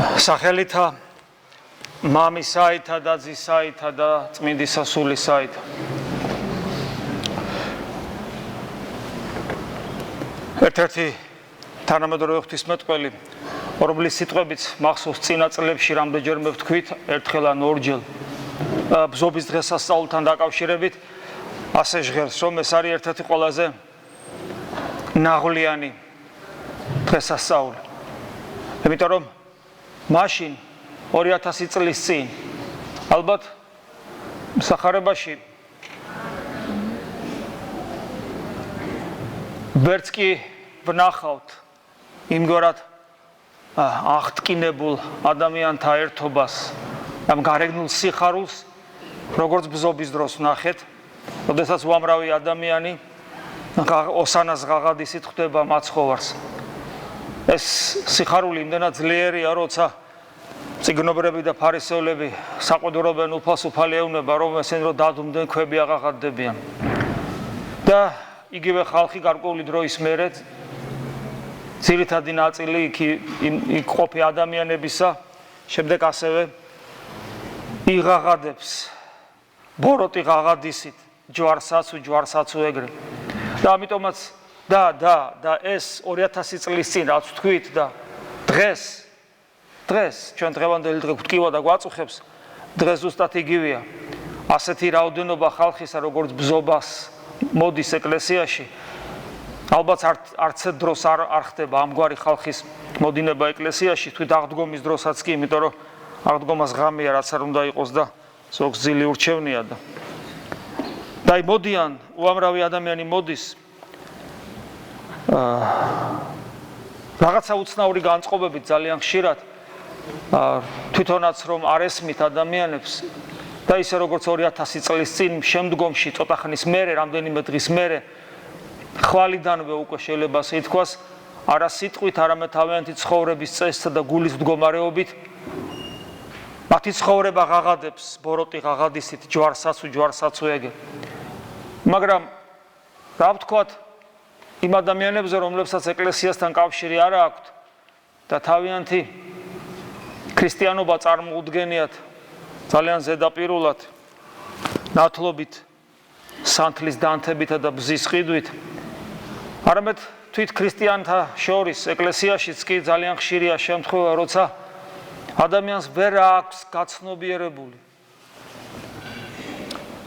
სახელითა მამისაითა და ძისაითა და წმინდისა სულისაითა. ერთ-ერთი თანამედროვე ღვთისმეტყველი, რომლის სიტყვებიც მახსოვს წინა წლებში რამდენჯერმე ვთქვით, ერთხელ ან ორჯერ ბზობის დღესასწაულთან დაკავშირებით, ასე ჟღერს, რომ ეს არის ერთ-ერთი ყველაზე ნაღვლიანი დღესასწაული. იმიტომ რომ მაშინ 2000 წლის წინ ალბათ სახარებაში ვერც კი ვნახავთ იმგვარად აღტკინებულ ადამიანთა ერთობას, ამ გარეგნულ სიხარულს, როგორც ბზობის დროს ვნახეთ, როდესაც უამრავი ადამიანი ოსანას ღაღადისით ხვდება მაცხოვარს. ეს სიხარული იმდენად ძლიერია, როცა წიგნობრები და ფარისევლები საყვედურობენ უფალ-უფალი ეუბნება, რომ ესენ რო დადუმდნენ, ქვები აღაღადდებიან. და იგივე ხალხი გარკვეული დროის მერე ძირითადი ნაწილი იქ ყოფი ადამიანებისა შემდეგ ასევე იღაღადებს ბოროტი ღაღადისით ჯვარსაცუ ეგრე. და ამიტომაც და ეს 2000 წლის წინ რაც ვთქვით და დღეს ჩვენ დღევანდელი დღე გვტკივა და გვაწუხებს, დღეს ზუსტად იგივეა. ასეთი რაოდენობა ხალხისა, როგორც ბზობას მოდის ეკლესიაში, ალბათ არც დროს არ ხდება ამგვარი ხალხის მოდინება ეკლესიაში, თვით აღდგომის დროსაც კი, იმიტომ რომ აღდგომას ღამეა, რაც არ უნდა იყოს და ზოგს ძილი ურჩევნია და მოდიან, უამრავი ადამიანი მოდის რაღაცა უცნაური განწყობებით ძალიან ხშირად თვითონაც რომ არ ესმით ადამიანებს და ისე როგორც 2000 წლის წინ შემდგომში ცოტა ხნის მერე, რამდენიმე დღის მერე ხვალიდანვე უკვე შეიძლება ითქვას, არა სიტყვით, არამედ თავიანთი ცხოვრების წესსა და გულის მდგომარეობით მათი ცხოვრება ღაღადებს ბოროტი ღაღადისით ჯვარსაცუ ეგრე. მაგრამ რა ვთქვათ იმ ადამიანებზე, რომლებსაც ეკლესიასთან კავშირი არ აქვთ და თავიანთი ქრისტიანობა წარმოუდგენიათ ძალიან ზედაპირულად, ნათლობით, სანთლის დანთებითა და ბზის ყიდვით, არამედ თვით ქრისტიანთა შორის ეკლესიაშიც კი ძალიან ხშირია შემთხვევა, როცა ადამიანს ვერ აქვს გაცნობიერებული,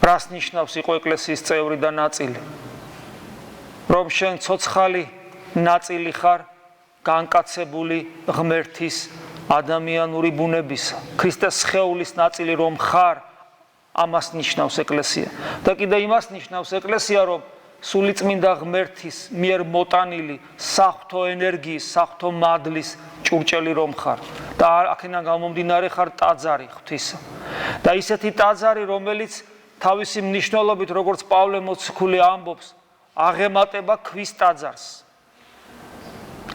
რას ნიშნავს იყო ეკლესიის წევრი და ნაწილი, რომ შენ ცოცხალი ნაწილი ხარ განკაცებული ღმერთის ადამიანური ბუნების, ქრისტეს სხეულის ნაწილი რომ ხარ, ამას ნიშნავს ეკლესია. და კიდე იმას ნიშნავს ეკლესია, რომ სულიწმინდა ღმერთის მიერ მოტანილი საღვთო ენერგიის, საღვთო მადლის ჭურჭელი რომ ხარ. და აქედან გამომდინარე ხარ ტაძარი ღვთისა. და ისეთი ტაძარი, რომელიც თავისი მნიშვნელობით, როგორც პავლე მოციქული ამბობს, აღემატება ქვის ტაძარს.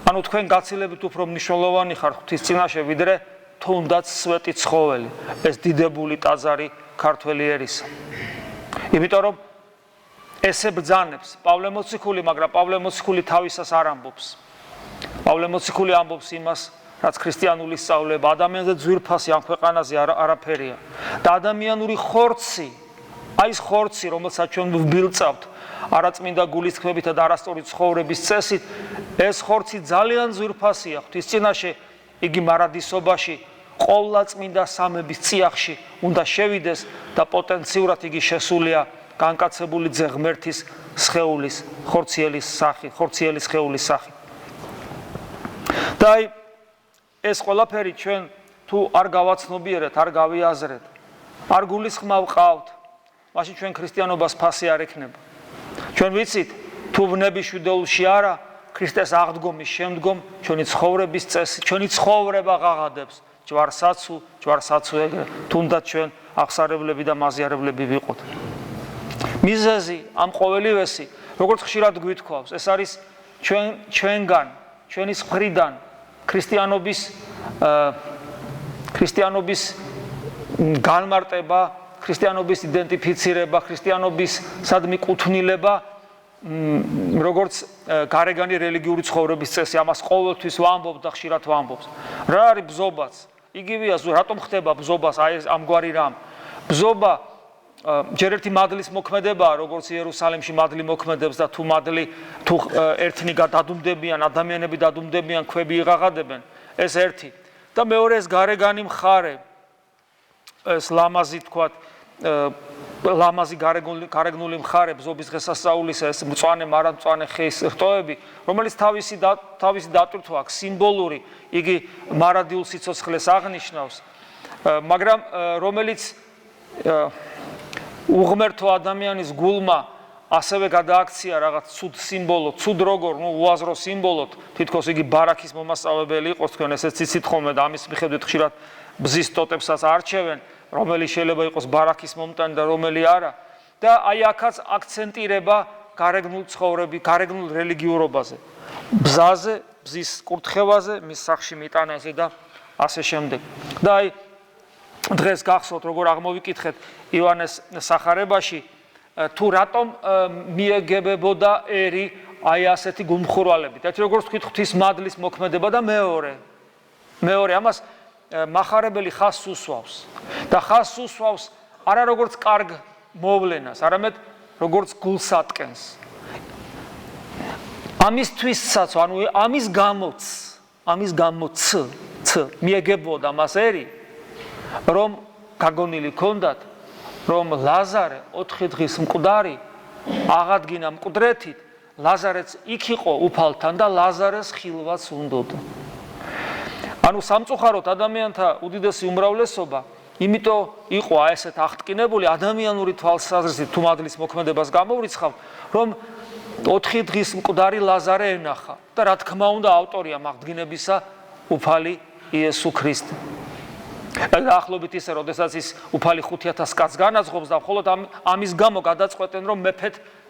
ანუ თქვენ გაცილებით უფრო მნიშვნელოვანი ხართ ღვთის წინაშე, ვიდრე თუნდაც სვეტი ცხოველი, ეს დიდებული ტაძარი ქართველი ერისა. იმიტომ რომ ესე ბრძანებს პავლე მოციქული, მაგრამ პავლე მოციქული თავისას არ ამბობს. პავლე მოციქული ამბობს იმას, რაც ქრისტიანული სწავლება, ადამიანზე ძვირფასი ამ ქვეყანაზე არაფერია. და ადამიანური ხორცი, აი ეს ხორცი, რომელსაც ჩვენ ვბილწავთ არაწმინდა გულისხმებითა და არასწორი ცხოვრების წესით, ეს ხორცი ძალიან ძვირფასია ღვთის წინაშე, იგი მარადისობაში, ყოვლადწმინდა სამების წიაღში უნდა შევიდეს და პოტენციურად იგი შესულია განკაცებული ძე ღმერთის სხეულის, ხორციელის სხეულის სახით. და ეს ყველაფერი ჩვენ თუ არ გავაცნობიერეთ, არ გავიაზრეთ, არ გულისხმა ვყავთ, მაშინ ჩვენ ქრისტიანობას ფასი არ ექნება. ჩვენ ვიცით, თუ ვნები შვიდეულში არა, ქრისტეს აღდგომის შემდგომ ჩვენი ცხოვრების წესი, ჩვენი ცხოვრება ღაღადებს ჯვარსაცუ ეგრე, თუნდაც ჩვენ აღსარებლები და მაზიარებლები ვიყოთ. მიზეზი ამ ყოველივესი, როგორც ხშირად გვითხოვს, ეს არის ჩვენგან, ჩვენი მხრიდან ქრისტიანობის განმარტება, ქრისტიანობის იდენტიფიცირება, ქრისტიანობის სადმი კუთვნილება როგორც გარეგანი რელიგიური ცხოვრების წესი, ამას ყოველთვის ვამბობ და ხშირად ვამბობ. რა არის ბზობაც? იგივეა, რატომ ხდება ბზობას აი ეს ამგვარი რამ? ბზობა ჯერ ერთი მადლის მოქმედებაა, როგორც იერუსალიმში მადლი მოქმედებს და თუ ერთნი დადუმდებიან, ადამიანები დადუმდებიან, ქვები იღაღადებენ, ეს ერთი. და მეორე ეს გარეგანი მხარე, ეს ლამაზი თქვათ, ლამაზი გარეგნული მხარე ბზობის დღესასწაულისა, ეს მწვანე, მარადმწვანე ხის რტოები, რომელიც თავისი დატვირთვა აქვს, სიმბოლური, იგი მარადიულ სიცოცხლეს აღნიშნავს, მაგრამ რომელიც უღმერთო ადამიანის გულმა ასევე გადააქცია რაღაც ცუდ სიმბოლო, ცუდ როგორ, უაზრო სიმბოლოდ, თითქოს იგი ბარაქის მომასწავლებელი იყოს, თქვენ ესეც იცით ხოლმე და ამის მიხედვით ხშირად ბზის ტოტებსაც არჩევენ, რომელიც შეიძლება იყოს ბარაქის მომტანი და რომელი არა. და აი აქაც აქცენტირება გარეგნულ ცხოვრების, გარეგნულ რელიგიურობაზე, ბზაზე, ბზის კურთხევაზე, მის სახში მიტანაზე და ასე შემდეგ. და აი დღეს გახსოვთ, როგორ აღმოვიკითხეთ ივანეს სახარებაში, თუ რატომ მიეგებებოდა ერი აი ასეთი გულმხურვალებით. ერთი როგორც თქვით, ღვთის მადლის მოქმედება და მეორე ამას მახარებელი ხაზს უსვავს. და ხაზს უსვავს არა როგორც კარგ მოვლენას, არამედ როგორც გულსატკენს. ამისთვისაც, ანუ ამის გამოც მიეგებოდა მას ერი, რომ გაგონილი ქონდათ, რომ ლაზარე 4 დღის მკვდარი აღადგინა მკვდრეთით, ლაზარეც იქ იყო უფალთან და ლაზარეს ხილვაც უნდოდა. ანუ სამწუხაროდ ადამიანთა უდიდესი უმრავლესობა, იმიტომ იყო ესეთ აღტკინებული ადამიანური თვალსაზრისით თუ მადლის მოქმედებას გამოვრიცხავთ, რომ 4 დღის მკვდარი ლაზარე ენახა და რა თქმა უნდა ავტორია აღდგინებისა უფალი იესო ქრისტე. ახლობით ისე, როდესაც ის უფალი 5000 კაცს განაძღობს და მხოლოდ ამის გამო გადაწყვეტენ, რომ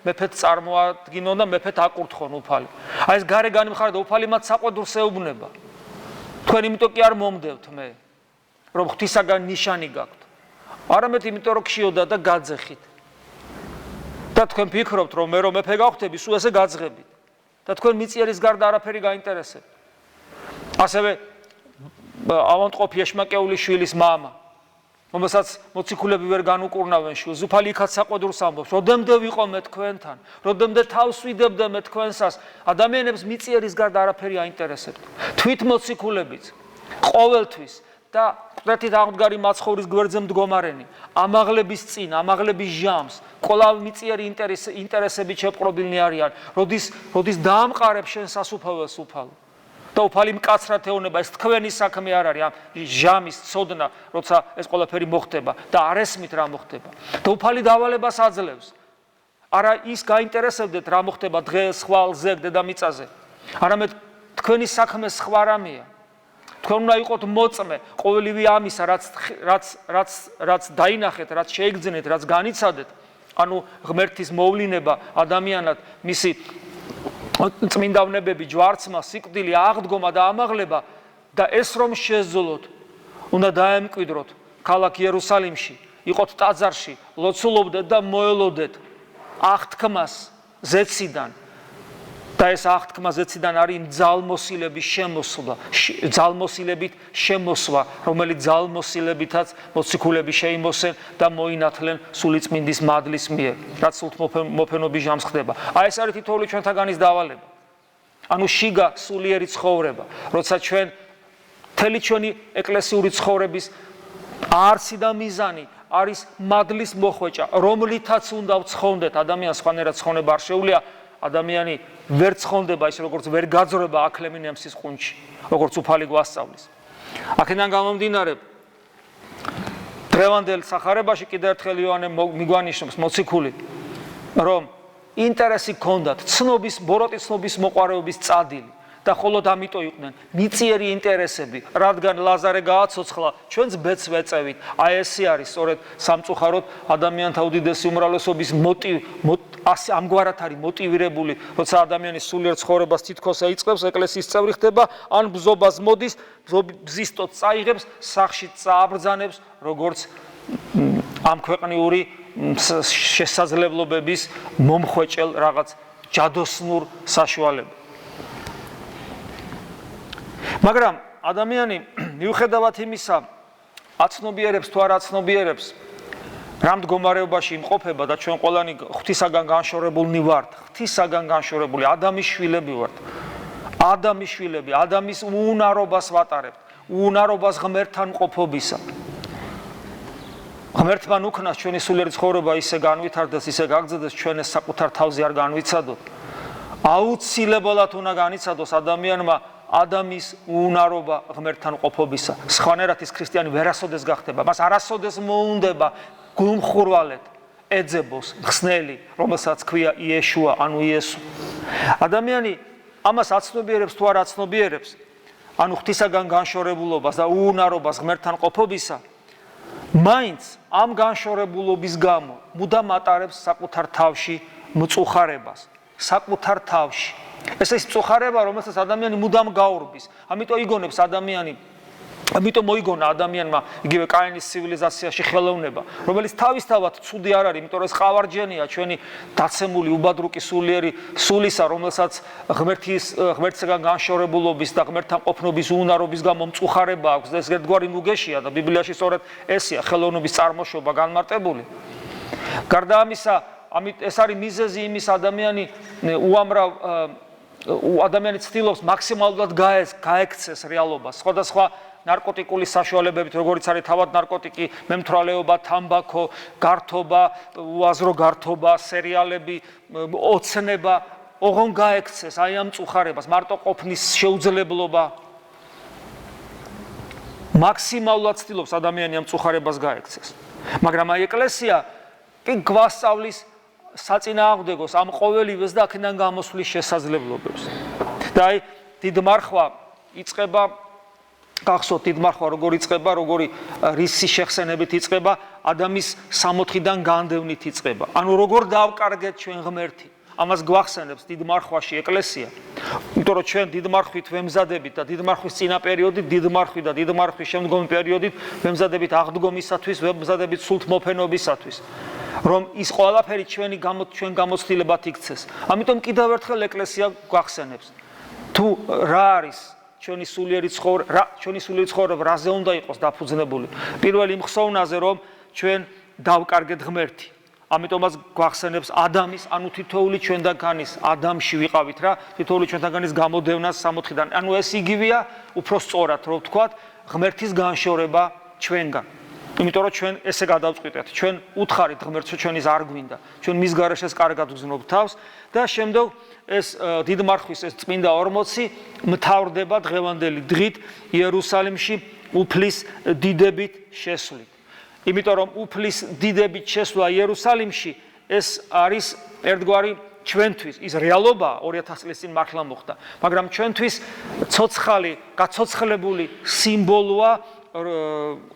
მეფეთ წარმოადგინონ და მეფეთ აკურთხონ უფალი. აი ეს გარეგანი მხარე და უფალი მათ საყვედურს ეუბნება. თქვენ იმიტომ კი არ მომდევთ მე, რომ ღვთისაგან ნიშანი გაქვთ. არამედ იმიტომ რომ ქშიოდა და გაძეხით. და თქვენ ფიქრობთ, რომ მე რომ მეფე გავხდები, სულ ესე გაძღებით. და თქვენ მიწიერის გარდა არაფერი გაინტერესებთ. ასევე ავანტყოფი ეშმაკეული შვილის მამა, რომელსაც მოციქულები ვერ განუკურნავენ შვილს, უფალი იქაც საყვედურს ამბობს, როდემდე ვიყო მე თქვენთან, როდემდე თავს ვიდებდე მე თქვენსას, ადამიანებს მიწიერის გარდა არაფერი აინტერესებთ. თვით მოციქულებიც, ყოველთვის და მკვდრეთით აღმდგარი მაცხოვრის გვერდზე მდგომარენი, ამაღლების წინ, ამაღლების ჟამს, კვლავ მიწიერი ინტერესებით შეპყრობილნი არიან, როდის დაამყარებს შენ სასუფეველს უფალო. და უფალი მკაცრად ეუბნება, ეს თქვენი საქმე არ არის, ამ ჟამის ცოდნა, როცა ეს ყველაფერი მოხდება და არ ესმით რა მოხდება. და უფალი დავალებას აძლევს. არა ის გაინტერესებდეთ რა მოხდება დღეს, ხვალ, ზეგ, დედამიწაზე. არამედ თქვენი საქმე სხვა რამეა. თქვენ უნდა იყოთ მოწმე ყოველივე ამისა, რაც დაინახეთ, რაც შეიგრძნეთ, რაც განიცადეთ, ანუ ღმერთის მოვლინება ადამიანად, მისი წმინდავნებები, ჯვარცმა, სიკვდილი, აღდგომა და ამაღლება და ეს რომ შეძლოთ, უნდა დაემკვიდროთ ქალაქ იერუსალიმში, იყოთ ტაძარში, ლოცულობდეთ და მოელოდეთ აღთქმას ზეციდან. და ეს აღთქმა ზეციდან არის ძალმოსილებით შემოსვა, რომელიც ძალმოსილებითაც მოციქულები შეიმოსენ და მოინათლენ სულიწმინდის მადლის მიერ, რაც სულთმოფენობის ჟამს ხდება. აი ეს არის თითოეული ჩვენთაგანის დავალება. ანუ შიგა სულიერი ცხოვრება, როცა ჩვენ მთელი ჩვენი ეკლესიური ცხოვრების არსი და მიზანი არის მადლის მოხვეჭა, რომლითაც უნდა ვცხონდეთ, ადამიანს სხვანაირად ცხონება არ შეუძლია, ადამიანი ვერ ცხონდება ის როგორც ვერ გაძრება აკლემინემსის ყუნჩი, როგორც უფალი გვასწავლის. აქედან გამომდინარე, დღევანდელ სახარებაში კიდევ ერთხელ იოანე მიგვანიშნებს მოციქული, რომ ინტერესი ჰქონდათ ბოროტი ცნობის მოყვარეობის წადილი და მხოლოდ ამიტომ იყვნენ მიწიერი ინტერესები, რადგან ლაზარე გააცოცხლა, ჩვენც ბედს ვეწევით. აი ესე არის სწორედ სამწუხაროდ ადამიანთა უდიდესი უმრავლესობის ასე ამგვარად არის მოტივირებული, როცა ადამიანის სულიერ ცხოვრებას თითქოს ეიწყებს, ეკლესიის წევრი ხდება, ან ბზობას მოდის, ბზისტოთ წაიღებს, სახში წააბრძანებს, როგორც ამ ქვეყნიური შესაძლებლობების მომხვეჭელ რაღაც ჯადოსნურ საშუალება. მაგრამ ადამიანი მიუხედავად იმისა, აცნობიერებს თუ არ აცნობიერებს, რა მდგომარეობაში იმყოფება და ჩვენ ყველანი ღვთისაგან განშორებულნი ვართ, ღვთისაგან განშორებული ადამიანის შვილები ვართ. ადამიანის შვილები, ადამიანის უუნარობას ვატარებთ, უუნარობას ღმერთთან ყოფობისა. ღმერთმა უქნას ჩვენი სულიერი ცხოვრება ისე განვითარდეს, ისე გაგრძელდეს, ჩვენ ეს საკუთარ თავზე არ განვიცადოთ. აუცილებლად უნდა განიცადოს ადამიანმა ადამიანის უუნარობა ღმერთთან ყოფობისა. სხვანაირად ის ქრისტიანი ვერასოდეს გახდება, მას არასოდეს მოუნდება გულმხურვალედ ეძებოს ხსნელი, რომელსაც ქვია იეშუა, ანუ იესო. ადამიანი ამას აცნობიერებს თუ არ აცნობიერებს, ანუ ღვთისაგან განშორებულობას და უუნარობას ღმერთთან ყოფობისა, მაინც ამ განშორებულობის გამო მუდამ ატარებს საკუთარ თავში მწუხარებას, საკუთარ თავში. ეს ის მწუხარება, რომელსაც ადამიანი მუდამ გაურბის. ამიტომ იგონებს ადამიანი, ამიტომ მოიგონა ადამიანმა იგივე კაინის ცივილიზაციაში ხელოვნება, რომელიც თავისთავად ცუდი არ არის, იმიტომ რომ ეს ყავარჯენია ჩვენი დაცემული უბადრუკი სულიერი სულისა, რომელსაც ღმერთისგან განშორებულობის და ღმერთთან ყოფნობის უუნარობის გამო მწუხარება აქვს და ეს ერთგვარი ნუგეშია და ბიბლიაში სწორედ ესია ხელოვნების წარმოშობა განმარტებული. გარდა ამისა, ეს არის მიზეზი იმის ადამიანი უამრავ ადამიანი ცდილობს მაქსიმალურად გაექცეს რეალობას სხვადასხვა ნარკოტიკული საშუალებებით, როგორც არის თავად ნარკოტიკი, მემთრალეობა, თამბაქო, გართობა, უაზრო გართობა, სერიალები, ოცნება, ოღონ გაექცეს აი ამ მწუხარებას, მარტო ყოფნის შეუძლებლობა. მაქსიმალურად ცდილობს ადამიანი ამ მწუხარებას გაექცეს. მაგრამ აი ეკლესია კი გვასწავლის საწინააღმდეგოს ამ ყოველივეს და აქედან გამოსვლის შესაძლებლობებს. და აი დიდმარხვა იწყება, გახსოვთ დიდმარხვა როგორ იწყება, როგორი რისის შეხსენებით იწყება, ადამიანის სამოთხიდან განდევნით იწყება. ანუ როგორ დავკარგეთ ჩვენ ღმერთი. ამას გვახსენებს დიდმარხვაში ეკლესია. იმიტომ რომ ჩვენ დიდმარხვით ვემზადებით და დიდმარხვის წინა პერიოდით, დიდმარხვი და დიდმარხვის შემდგომი პერიოდით ვემზადებით აღდგომისათვის, ვემზადებით სულთმოფენობისათვის. რომ ის ყველაფერი ჩვენ გამოცდილებად იქცეს. ამიტომ კიდევ ერთხელ ეკლესია გვახსენებს. თუ რა არის ჩვენი სულიერი ცხოვრება, რაზე უნდა იყოს დაფუძნებული. პირველი იმ ხსოვნაზე, რომ ჩვენ დავკარგეთ ღმერთი. ამიტომაც გვახსენებს ადამიანის, ანუ თითოეული ჩვენთაგანის ადამიანში ვიყავით რა, თითოეული ჩვენთაგანის გამოდევნას სამოთხიდან. ანუ ეს იგივეა, უფრო სწორად რო ვთქვათ, ღმერთის განშორება ჩვენგან. იმიტომ რომ ჩვენ ესე გადავწყვიტეთ, ჩვენ უთხარით ღმერთს, ჩვენის არ გვინდა, ჩვენ მის გარეშეს კარგად ვგზნობთ თავს და შემდგომ ეს დიდმარხვის ეს წმინდა 40 მთავრდება დღევანდელი დღით იერუსალიმში უფლის დიდებით შესვლით. იმიტომ რომ უფლის დიდებით შესვლა იერუსალიმში ეს არის ერთგვარი ჩვენთვის ის რეალობა 2000 წლის წინ მართლა მოხდა, მაგრამ ჩვენთვის ცოცხალი, გაცოცხლებული სიმბოლოა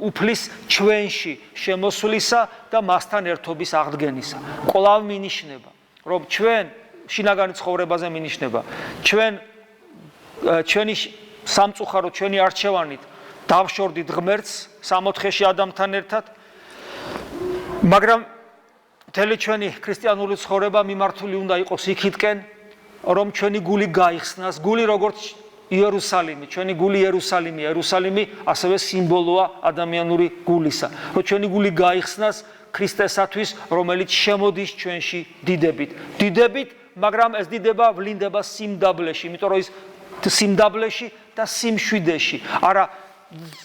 უფლის ჩვენში შემოსვლისა და მასთან ერთობის აღდგენისა. კვლავ მინიშნება, რომ ჩვენ შინაგანი ცხოვრებაზე მინიშნება, ჩვენი სამწუხარო, ჩვენი არჩევანით დავშორდით ღმერთს სამოთხეში ადამიანთან ერთად, მაგრამ მთელი ჩვენი ქრისტიანული ცხოვრება მიმართული უნდა იყოს იქითკენ, რომ ჩვენი გული გაიხსნას, გული როგორც იერუსალიმი, ჩვენი გული იერუსალიმია, იერუსალიმი ასევე სიმბოლოა ადამიანური გულისა, რომ ჩვენი გული გაიხსნას ქრისტესათვის, რომელიც შემოდის ჩვენში დიდებით. დიდებით, მაგრამ ეს დიდება ვლინდება სიმდაბლეში, იმიტომ რომ ის სიმდაბლეში და სიმშვიდეში, არა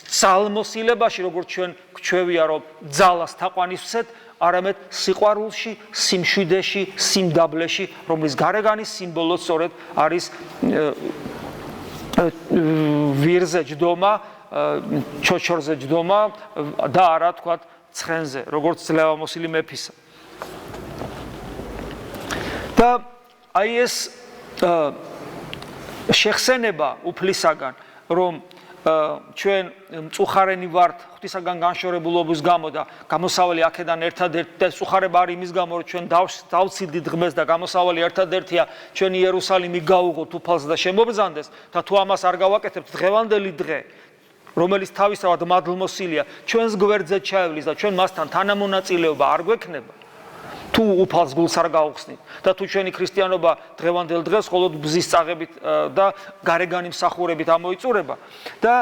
ძალმოსილებაში, როგორც ჩვენ გვჩვევია, რომ ძალას თაყვანისცეთ, არამედ სიყვარულში, სიმშვიდეში, სიმდაბლეში, რომლის გარეგანის სიმბოლო სწორედ არის ვირზე ჯდომა, ჩოჩორზე ჯდომა და არა თქვათ ცხენზე, როგორც ძლევამოსილი მეფისა. და აი ეს შეხსენება უფლისაგან, რომ ჩვენ მწუხარენი ვართ ღვთისაგან განშორებულობის გამო და გამოსავალი აქედან ერთადერთი და მწუხარება არის იმის გამო, რომ ჩვენ დავცილდით ღმერთს და გამოსავალი ერთადერთია ჩვენი იერუსალიმი გაუღოთ უფალს და შემობრძანდეს და თუ ამას არ გავაკეთებთ დღევანდელი დღე, რომელიც თავისთავად მადლმოსილია, ჩვენს გვერდზე ჩაევლის და ჩვენ მასთან თანამონაწილეობა არ გვექნება. თუ უფალს გულს არ გაუხსნით და თუ ჩვენი ქრისტიანობა დღევანდელ დღეს მხოლოდ ბზის წაღებით და გარეგანი მსახურებით ამოიწურება და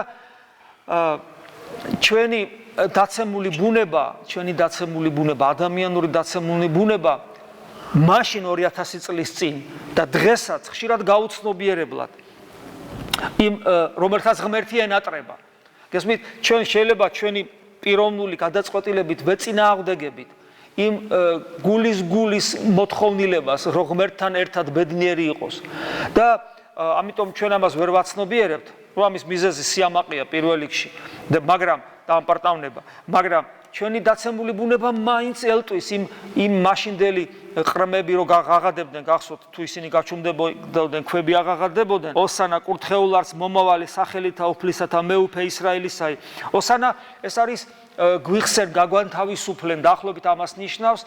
ჩვენი დაცემული ბუნება, ადამიანური დაცემული ბუნება მაშინ 2000 წლის წინ და დღესაც ხშირად გაუცნობიერებლად იმ რომელთაც ღმერთი ენატრება. გესმით, ჩვენ შეიძლება ჩვენი პიროვნული გადაწყვეტილებით ვეწინააღმდეგებით იმ გულის მოთხოვნილებას, რომ ღმერთთან ერთად ბედნიერი იყოს. და ამიტომ ჩვენ ამას ვერ ვაცნობიერებთ, რომ ამის მიზეზი სიამაყეა პირველ რიგში, მაგრამ დამპარტავნება, მაგრამ ჩვენი დაცემული ბუნება მაინც ელტვის იმ მაშინდელი ყრმები რო გაღადებდნენ, გახსოვთ, თუ ისინი გაჩუმდებოდნენ, ქვები აღაღადებოდნენ, ოსანა კურთხეულ არს მომავალი სახელითა უფლისათა მეუფე ისრაელისაი. ოსანა ეს არის გვიხსენ გაგვანთავისუფლენ, დაახლოებით ამას ნიშნავს,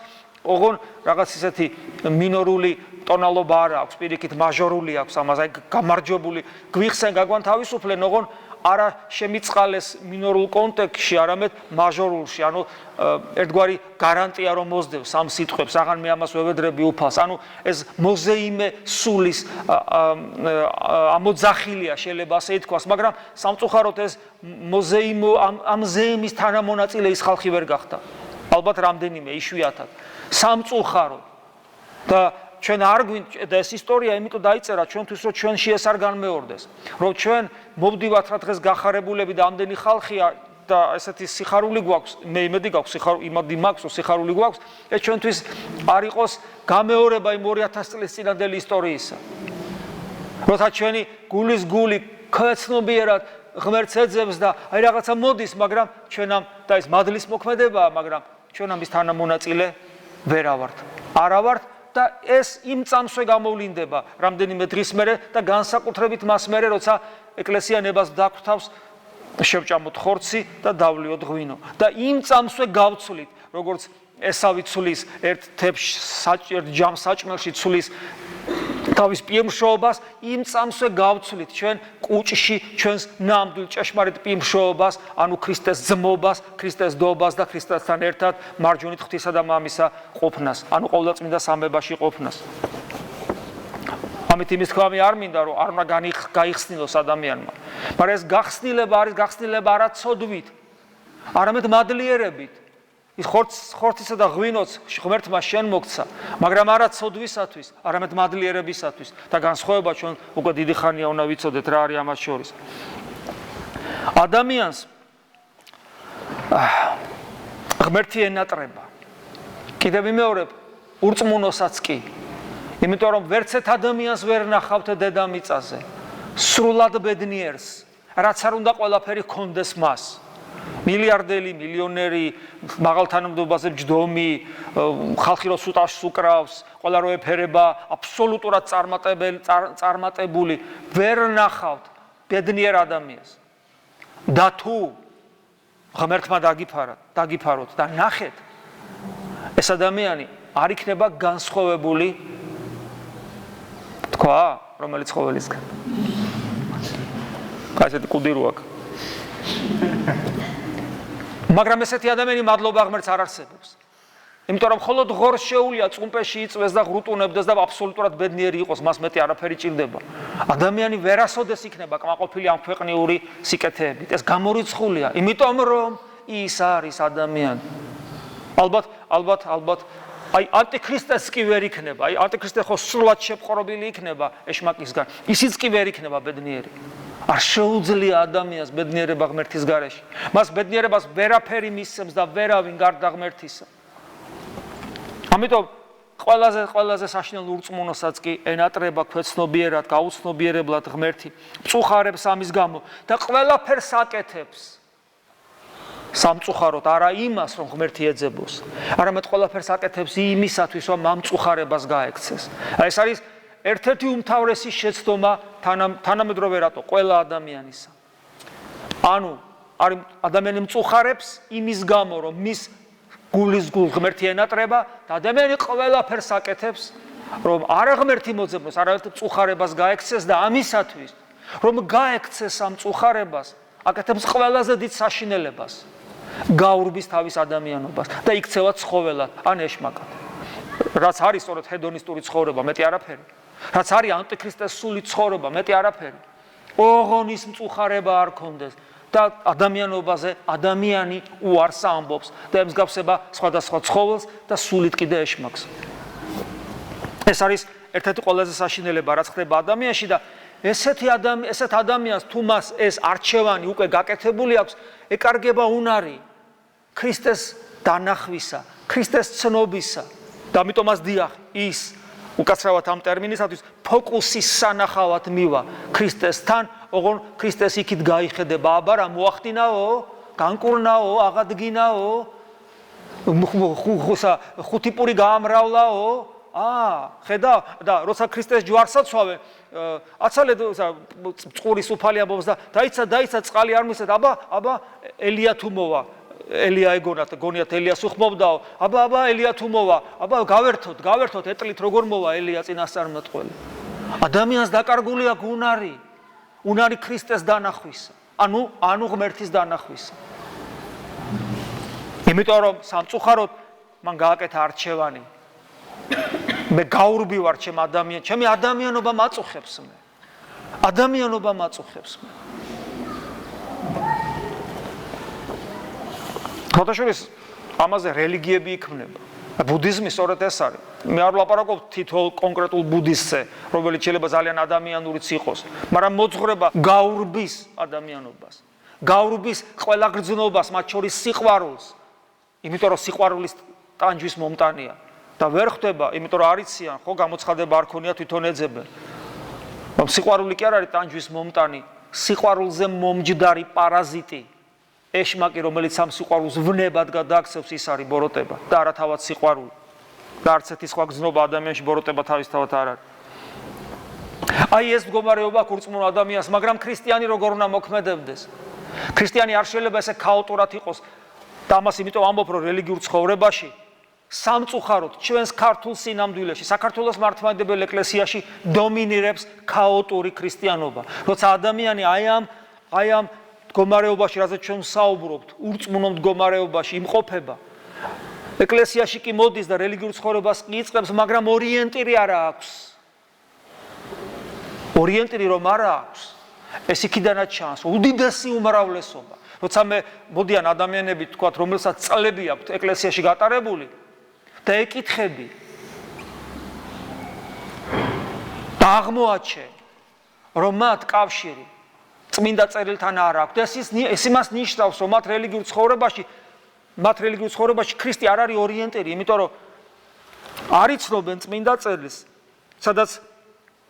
ოღონ რაღაც ისეთი მინორული ტონალობა არ აქვს, პირიქით მაჟორული აქვს ამას, აი გამარჯვებული გვიხსენ გაგვანთავისუფლენ, ოღონ არა შემიწყალეს მინორულ კონტექსტში, არამედ მაჟორულში, ანუ ერთგვარი გარანტია რომ მოსდევს ამ სიტყვებს, აღარ მე ამას ვევედრები უფალს, ანუ ეს მოზეიმე სულის ამოძახილია, შეიძლება ასე ითქვას, მაგრამ სამწუხაროდ ეს ამ ზეიმის თანამონაწილე ის ხალხი ვერ გახდა. ალბათ რამდენიმე იშვიათად. სამწუხაროდ და ჩვენ არ გვინდა და ეს ისტორია იმიტომ დაიწერა ჩვენთვის, რომ ჩვენში ეს არ განმეორდეს, რომ ჩვენ მოვდივართ რა დღეს გახარებულები და ამდენი ხალხია და ესეთი სიხარული გვაქვს, მე იმედი გაქვს, იმედი მაქვს, რომ სიხარული გვაქვს, ეს ჩვენთვის არ იყოს გამეორება იმ 2000 წლის წინანდელი ისტორიისა. როცა ჩვენი გულის გული ქვეცნობიერად ღმერთს ეძებს და აი რაღაცა მოდის, მაგრამ ჩვენამ და ეს მადლის მოქმედებაა, მაგრამ ჩვენ ამის თანამონაწილე ვერა ვართ. არა ვართ და ეს იმ წამსვე გამოვლინდება რამდენიმე დღის მერე და განსაკუთრებით მას მერე, როცა ეკლესია ნებას დაგვთავს შევჭამოთ ხორცი და დავლიოთ ღვინო. და იმ წამსვე გავცვლით, როგორც ესავი ცulis ერთ ჯამს საჭმელში ცulis თავის პირმშოობას, იმ წამსვე გავცვლით ჩვენ კუჭში ჩვენს ნამდვილ ჭეშმარიტ პირმშოობას, ანუ ქრისტეს ძმობას, ქრისტეს დობას და ქრისტესთან ერთად მარჯვენით ღვთისა და მამისა ყოფნას, ანუ ყოვლადწმინდა სამებაში ყოფნას. ამით იმის თქვამი არ მინდა, რომ არ უნდა გაიხსნილოს ადამიანმა, მაგრამ ეს გახსნილება არის გახსნილება არა ცოდვით, არამედ მადლიერებით. ის ხორცისა და ღვინოც ღმერთმა შენ მოგცა, მაგრამ არა ცოდვისათვის, არამედ მადლიერებისათვის და განსხვავება ჩვენ უკვე დიდი ხანია უნდა ვიცოდეთ რა არის ამას შორის. ადამიანს ღმერთი ენატრება. კიდევ ვიმეორებ, ურწმუნოსაც კი. იმიტომ რომ ვერცეთ ადამიანს ვერ ნახავთ დედამიწაზე, სრულად ბედნიერს, რაც არ უნდა ყველაფერი ჰქონდეს მას. მილიარდელი, მილიონერი, მაღალ თანამდებობაზე მჯდომი, ხალხი რო სუტაშს უკრავს, ყველა რო ეფერება, აბსოლუტურად წარმატებული, ვერ ნახავთ ბედნიერ ადამიანს. და თუ ღმერთმა დაგიფაროთ და ნახეთ, ეს ადამიანი არ იქნება განსხვავებული თქვა, რომელიც ყოველისგან. ასეთი კუდი რო აქვს. მაგრამ ესეთი ადამიანი მადლობა ღმერთს არ არსებობს. იმიტომ რომ მხოლოდ ღორს შეუულია წუმპეში იწვეს და ღრუტუნებდეს და აბსოლუტურად ბედნიერი იყოს, მას მეტი არაფერი ჭირდება. ადამიანი ვერასოდეს იქნება კმაყოფილი ამ ქვეყნიური სიკეთეებით. ეს გამორიცხულია, იმიტომ რომ ის არის ადამიანი. ალბათ აი ანტიქრისტეს კი ვერ იქნება, აი ანტიქრისტე ხო სრულად შეპყრობილი იქნება ეშმაკისგან. ისიც კი ვერ იქნება ბედნიერი. არ შეუძლია ადამიანს ბედნიერება ღმერთის გარეშე. მას ბედნიერებას ვერაფერი მისცემს და ვერავინ გარდა ღმერთისა. ამიტომ ყველაზე საშინელ ურწმუნოსაც კი ენატრება ქვეცნობიერად, გაუცნობიერებლად ღმერთი, მწუხარებს ამის გამო და ყველაფერს აკეთებს. სამწუხაროდ არა იმას, რომ ღმერთი ეძებოს, არამედ ყველაფერს აკეთებს იმისათვის, რომ ამ მწუხარებას გაექცეს. ეს არის ერთ-ერთი უმთავრესი შეცდომა თანამედროვე რატო ყველა ადამიანისა. ანუ ადამიანი მწუხარებს იმის გამო, რომ მის გულის გულ ღმერთი ენატრება და ადამიანი ყველაფერს აკეთებს, რომ არა ღმერთი მოძებნოს, არამედ მწუხარებას გაექცეს და ამისათვის, რომ გაექცეს ამ მწუხარებას, აკეთებს ყველაზე დიდ საშინელებას, გაურბის თავის ადამიანობას და იქცევა ცხოველად ან ეშმაკად. რაც არის სწორედ ჰედონისტური ცხოვრება, მეტი არაფერი. რაც არის ანტიქრისტეს სული ცხოვრება, მეტი არაფერი. ოღონის მწუხარება არ კონდეს და ადამიანობაზე ადამიანი უარს ამბობს და ემსგავსება სხვადასხვა ცხოველს და სულით კიდე ეშმაკს. ეს არის ერთ-ერთი ყველაზე საშინელება, რაც ხდება ადამიანში და ესეთ ადამიანს თუ მას ეს არჩევანი უკვე გაკეთებული აქვს, ეკარგება უნარი ქრისტეს დანახვისა, ქრისტეს ცნობისა და ამიტომაც დიახ, ის უკაცრავად ამ ტერმინისათვის ფოკუსის სანახავად მივა ქრისტესთან, ოღონ ქრისტეს იქით გაიხედება, აბა რა მოახდინაო, განკურნაო, აღადგინაო, ხუთი პური გაამრავლაო, ხედავ და როცა ქრისტეს ჯვარს აცვავენ, აცალე წყურის უფალი ამბობს და დაიცა წყალი არ მისცეთ, აბა ელია თუ მოვა, ელია ეგონათ, გონიათ ელიას უხმობდაო, აბა ელია თუ მოვა, აბა გავერთოთ, ეტლით როგორ მოვა ელია წინასწარმეტყველი. ადამიანს დაკარგული აქვს უნარი ქრისტეს დანახვისა, ანუ ღმერთის დანახვისა. იმიტომ რომ სამწუხაროდ მან გააკეთა არჩევანი. მე გაურბი ვარ ჩემი ადამიანობა მაწუხებს მე. ადამიანობა მაწუხებს მე. ხოთაშორის ამაზე რელიგიები იქმნება. ბუდიზმი სწორედ ეს არის. მე არ ვლაპარაკობ თითოეულ კონკრეტულ ბუდისტზე, რომელიც შეიძლება ძალიან ადამიანურიც იყოს, მაგრამ მოძღვრება გაურბის ადამიანობას. გაურბის ყველა გრძნობას, მათ შორის სიყვარულს. იმიტომ რომ სიყვარულის ტანჯვის მომტანია და ვერ ხდება, იმიტომ რომ არიციან, ხო გამოცხადება არ ქონია თვითონ ეძებენ. სიყვარული კი არ არის ტანჯვის მომტანი, სიყვარულზე მომჯდარი პარაზიტი. ეშმაკი, რომელიც ამ სიყვარულს ვნებად გადააქცევს, ის არის ბოროტება და არა თავად სიყვარული. და არც ერთი სხვა გზნობა ადამიანში ბოროტება თავისთავად არ არის. აი ეს მდგომარეობა ქურწმუნ ადამიანს, მაგრამ ქრისტიანი როგორ უნდა მოქმედებდეს? ქრისტიანი არ შეიძლება ესე ქაოტურად იყოს და ამას იმიტომ ამბობ, რომ რელიგიურ ცხოვრებაში სამწუხაროდ ჩვენს ქართულ სინამდვილეში, საქართველოს მართლმადიდებელ ეკლესიაში დომინირებს ქაოტური ქრისტიანობა. როცა ადამიანი აი ამ მდგომარეობაში, რაზეც ჩვენ საუბრობთ, ურწმუნო მდგომარეობაში იმყოფება. ეკლესიაში კი მოდის და რელიგიურ ცხოვრებას კი იწყებს, მაგრამ ორიენტირი არ აქვს. ორიენტირი რომ არ აქვს, ეს იქიდანაც ჩანს, უდიდესი უმრავლესობა. როცა მოდიან ადამიანები, თქვათ, რომელსაც წლები აქვთ ეკლესიაში გატარებული და ეკითხები და აღმოაჩენ, რომ მათ კავშირი წმინდა წერილთან არ აქვს. ეს იმას ნიშნავს, რომ მათ რელიგიურ ცხოვრებაში ქრისტე არ არის ორიენტირი, იმიტომ რომ არ იცნობენ წმინდა წერილს, სადაც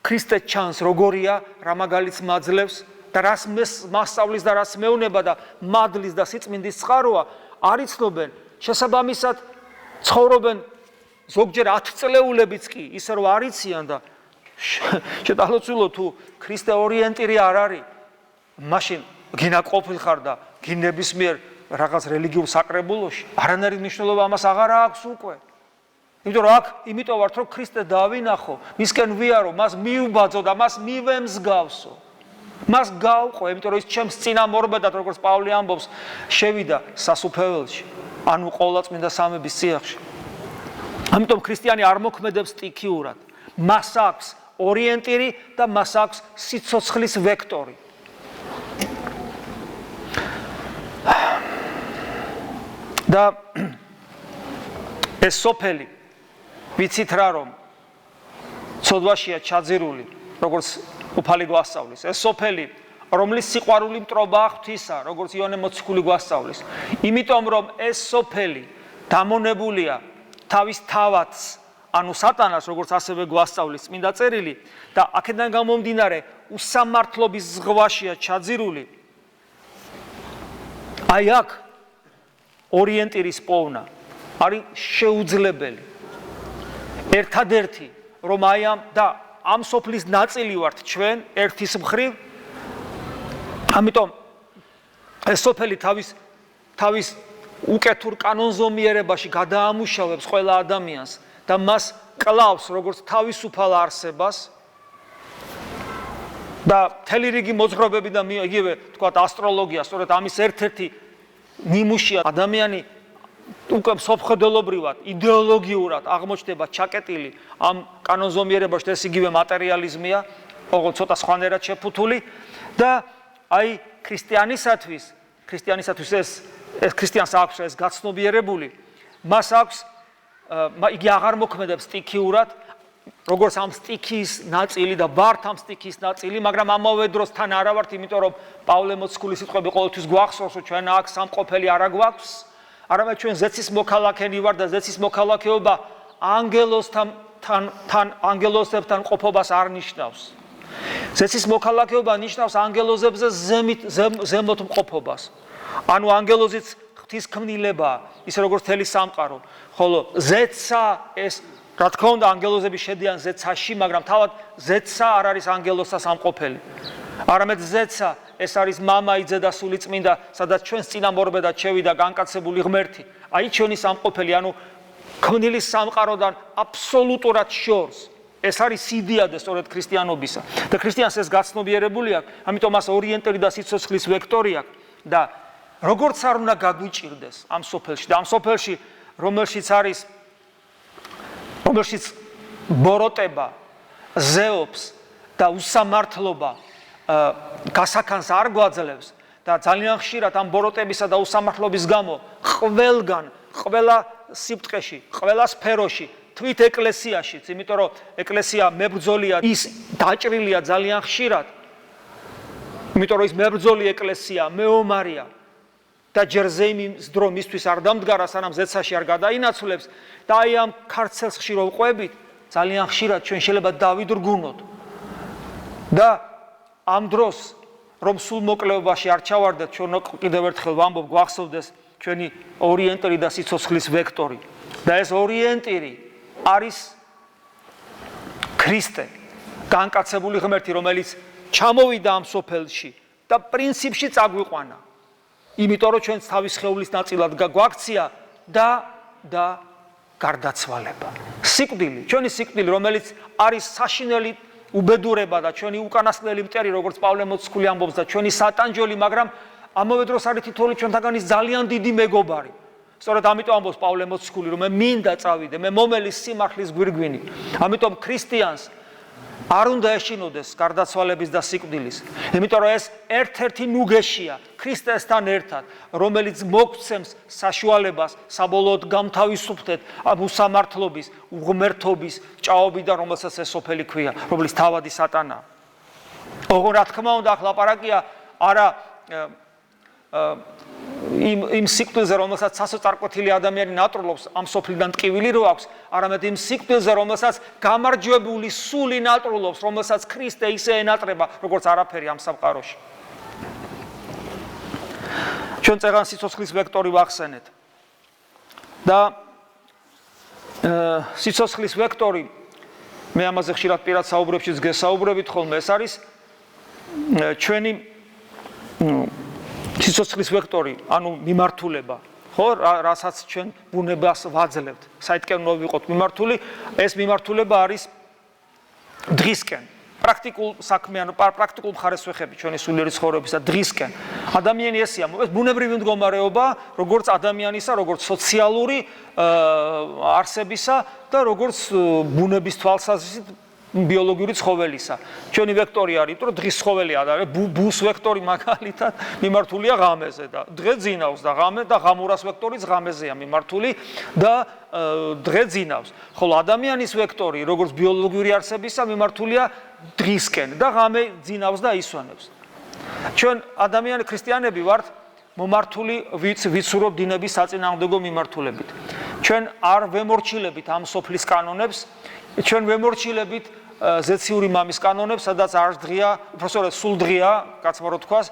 ქრისტე ჩანს როგორია, რა მაგალითს მაძლევს და რას მასწავლის და რას მეუნება და მადლის და სიწმინდის წყაროა, არ იცნობენ. შესაბამისად ცხოვრობენ ზოგჯერ 10 წლეულებიც კი, ისე რომ არ იციან და შეტალოცულო თუ ქრისტე ორიენტირი არ არის, მაშინ გინა ყოფილხარ და გინების მიერ რაღაც რელიგიურ საკრებულოში, არანაირი მნიშვნელობა ამას აღარ აქვს უკვე. იმიტომ ვართ, რომ ქრისტე დავინახო, მისკენ ვიარო, მას მიუბაძო და მას მივემსგავსო. მას გავყო, იმიტომ რომ ის ჩემს წინამორბედად, როგორც პავლე ამბობს, შევიდა სასუფეველში, ანუ ყოვლადწმინდა სამების წიაღში. ამიტომ ქრისტიანი არ მოქმედებს სტიქიურად. მას აქვს ორიენტირი და მას აქვს სიცოცხლის ვექტორი. და ეს სოფელი ვიცით რა რომ ცოდვაშია ჩაძირული, როგორც უფალი გვასწავლის. ეს სოფელი, რომლის სიყვარული მტრობა ღვთისა, როგორც იოანე მოციქული გვასწავლის. იმიტომ რომ ეს სოფელი დამონებულია თავის თავადს, ანუ სატანას, როგორც ასევე გვასწავლის წმინდა წერილი და აქედან გამომდინარე უსამართლობის ზღვაშია ჩაძირული. აი აქ ორიენტირის პოვნა არის შეუძლებელი. ერთადერთი რომ აი ამ სოფლის ნაწილი ვართ ჩვენ ერთის მხრივ, ამიტომ ეს სოფელი თავის უკეთურ კანონზომიერებაში გადაამუშავებს ყველა ადამიანს და მას კლავს როგორც თავისუფალ არსებას და მთელი რიგი მოძღვრებები და იგივე თქვათ ასტროლოგია, სწორედ ამის ერთ-ერთი ნიმუშია ადამიანი უკვე მსოფლმხედველობრივად, იდეოლოგიურად აღმოჩნდება ჩაკეტილი ამ კანონზომიერებაში, ეს იგივე მატერიალიზმია, ოღონდ ცოტა სხვანაირად შეფუთული და აი ქრისტიანისათვის ეს ქრისტიანს აქვს ეს გაცნობიერებული, მას აქვს იგი აღარ მოქმედებს სტიქიურად, როგორც ამ სტიქიის ნაწილი და ვართ ამ სტიქიის ნაწილი, მაგრამ ამავე დროს თან არა ვართ, იმიტომ რომ პავლე მოციქულის სიტყვები ყოველთვის გვახსოვს, რომ ჩვენ აქ სამყოფელი არ გვაქვს, არამედ ჩვენ ზეცის მოქალაქენი ვართ და ზეცის მოქალაქეობა ანგელოზებთან ყოფობას არ ნიშნავს. ზეცის მოქალაქეობა ნიშნავს ანგელოზებზე ზემოთ მყოფობას. ანუ ანგელოზიც ღვთისქმნილებაა, ისე როგორც თელი სამყარო, ხოლო ზეცა ეს რა თქმა უნდა ანგელოზები შედიან ზეცაში, მაგრამ თავად ზეცა არ არის ანგელოზთა სამყოფელი. არამედ ზეცა ეს არის მამა, იძე და სული წმინდა, სადაც ჩვენს წინამორბედად შევიდა განკაცებული ღმერთი. აი ჩვენი სამყოფელი, ანუ ქმნილის სამყაროდან აბსოლუტურად შორს. ეს არის სიდიადე სწორედ ქრისტიანობისა. და ქრისტიანს ეს გაცნობიერებული აქვს, ამიტომ მას ორიენტირი და სიცოცხლის ვექტორი აქვს და როგორც არ უნდა გაგვიჭირდეს ამ სოფელში და ამ სოფელში, რომელშიც ბოროტება, ზეობს და უსამართლობა გასახანს არ გვაძლევს და ძალიან ხშირად ამ ბოროტებისა და უსამართლობის გამო ყველა სიბრტყეში, ყველა სფეროში, თვით ეკლესიაშიც, იმიტომ რომ ეკლესია მებრძოლია, ის დაჭრილია ძალიან ხშირად, იმიტომ რომ ის მებრძოლი ეკლესია, მეომარია და ჯერზე იმის დრო მისთვის არ დამდგარა, სანამ ზეცაში არ გადაინაცვლებს და აი ამ ქარცელს ხშირ ვყვებით, ძალიან ხშირად ჩვენ შეიძლება დავიდრგუნოთ და ამ დროს რომ სულ მოკლეობაში არ ჩავარდეთ, ჩვენ კიდევ ერთხელ ვამბობ, გვახსოვდეს ჩვენი ორიენტირი და სიცოცხლის ვექტორი და ეს ორიენტირი არის ქრისტე, განკაცებული ღმერთი, რომელიც ჩამოვიდა ამ სოფელში და პრინციპში წაგვიყვანა. იმიტომ რომ ჩვენს თავის სხეულის ნაწილად გვაქცია და გარდაცვალება. სიკვდილი, ჩვენი სიკვდილი, რომელიც არის საშინელი უბედურება და ჩვენი უკანასკნელი მტერი, როგორც პავლე მოციქული ამბობს და ჩვენი სატანჯოლი, მაგრამ ამავე დროს არის თითოეული ჩვენთაგანის ძალიან დიდი მეგობარი. სწორედ ამიტომ ამბობს პავლე მოციქული, რომ მე მინდა წავიდე, მე მომელის სიმართლის გვირგვინი. ამიტომ ქრისტიანს არ უნდა ეშინოდეს გარდაცვალების და სიკვდილის. იმიტომ რომ ეს ერთ-ერთი ნუგეშია ქრისტესთან ერთად, რომელიც მოგცემს საშუალებას საბოლოოდ გამთავისუფლდეთ ამ უსამართლობის, უღმერთობის ჭაობიდან, რომელსაც ეს სოფელი ქვია, რომლის თავადი სატანაა. ოღონდ რა თქმა უნდა, ახლა ლაპარაკია არა იმ სიკვდილზე, რომელსაც სასოწარკვეთილი ადამიანი ნატრულობს, ამ სოფლიდან ტკივილი რო აქვს, არამედ იმ სიკვდილზე, რომელსაც გამარჯვებული სული ნატრულობს, რომელსაც ქრისტე ისე ენატრება, როგორც არაფერი ამ სამყაროში. ჩვენ წეღან სიცოცხლის ვექტორი ვახსენეთ. და სიცოცხლის ვექტორი, მე ამაზე ხშირად პირად საუბრებშიც გესაუბრებით ხოლმე, ეს არის ჩვენი სიცოცხლის ვექტორი, ანუ მიმართულება, ხო, რასაც ჩვენ ბუნებას ვაძლევთ, საიდკენ უნდა ვიყოთ მიმართული, ეს მიმართულება არის დღისკენ, პრაქტიკულ საქმიან, პრაქტიკულ მხარეს ვეხები ჩვენი სულიერი ცხოვრებისა დღისკენ. ადამიანი ესეა, ეს ბუნებრივი მდგომარეობა, როგორც ადამიანისა, როგორც სოციალური არსებისა და როგორც ბუნების თვალსაზრისით ბიოლოგიური ცხოველისა. ჩვენი ვექტორი არის, რომ დღის ცხოველია და ბუს ვექტორი მაგალითად მიმართულია ღამეზე და დღე ძინავს და ღამურას ვექტორიც ღამეზეა მიმართული და დღე ძინავს. ხოლო ადამიანის ვექტორი, როგორც ბიოლოგიური არსებისა, მიმართულია დღისკენ და ღამე ძინავს და ისვენებს. ჩვენ ადამიანი ქრისტიანები ვართ მომართული ვიცურობ დინების საწინააღმდეგო მიმართულებით. ჩვენ არ ვემორჩილებით ამ სოფლის კანონებს, ჩვენ ვემორჩილებით ზეციური მამის კანონებს, სადაც არ დღია, უბრალოდ სულ დღია, კაცმა რო თქვას,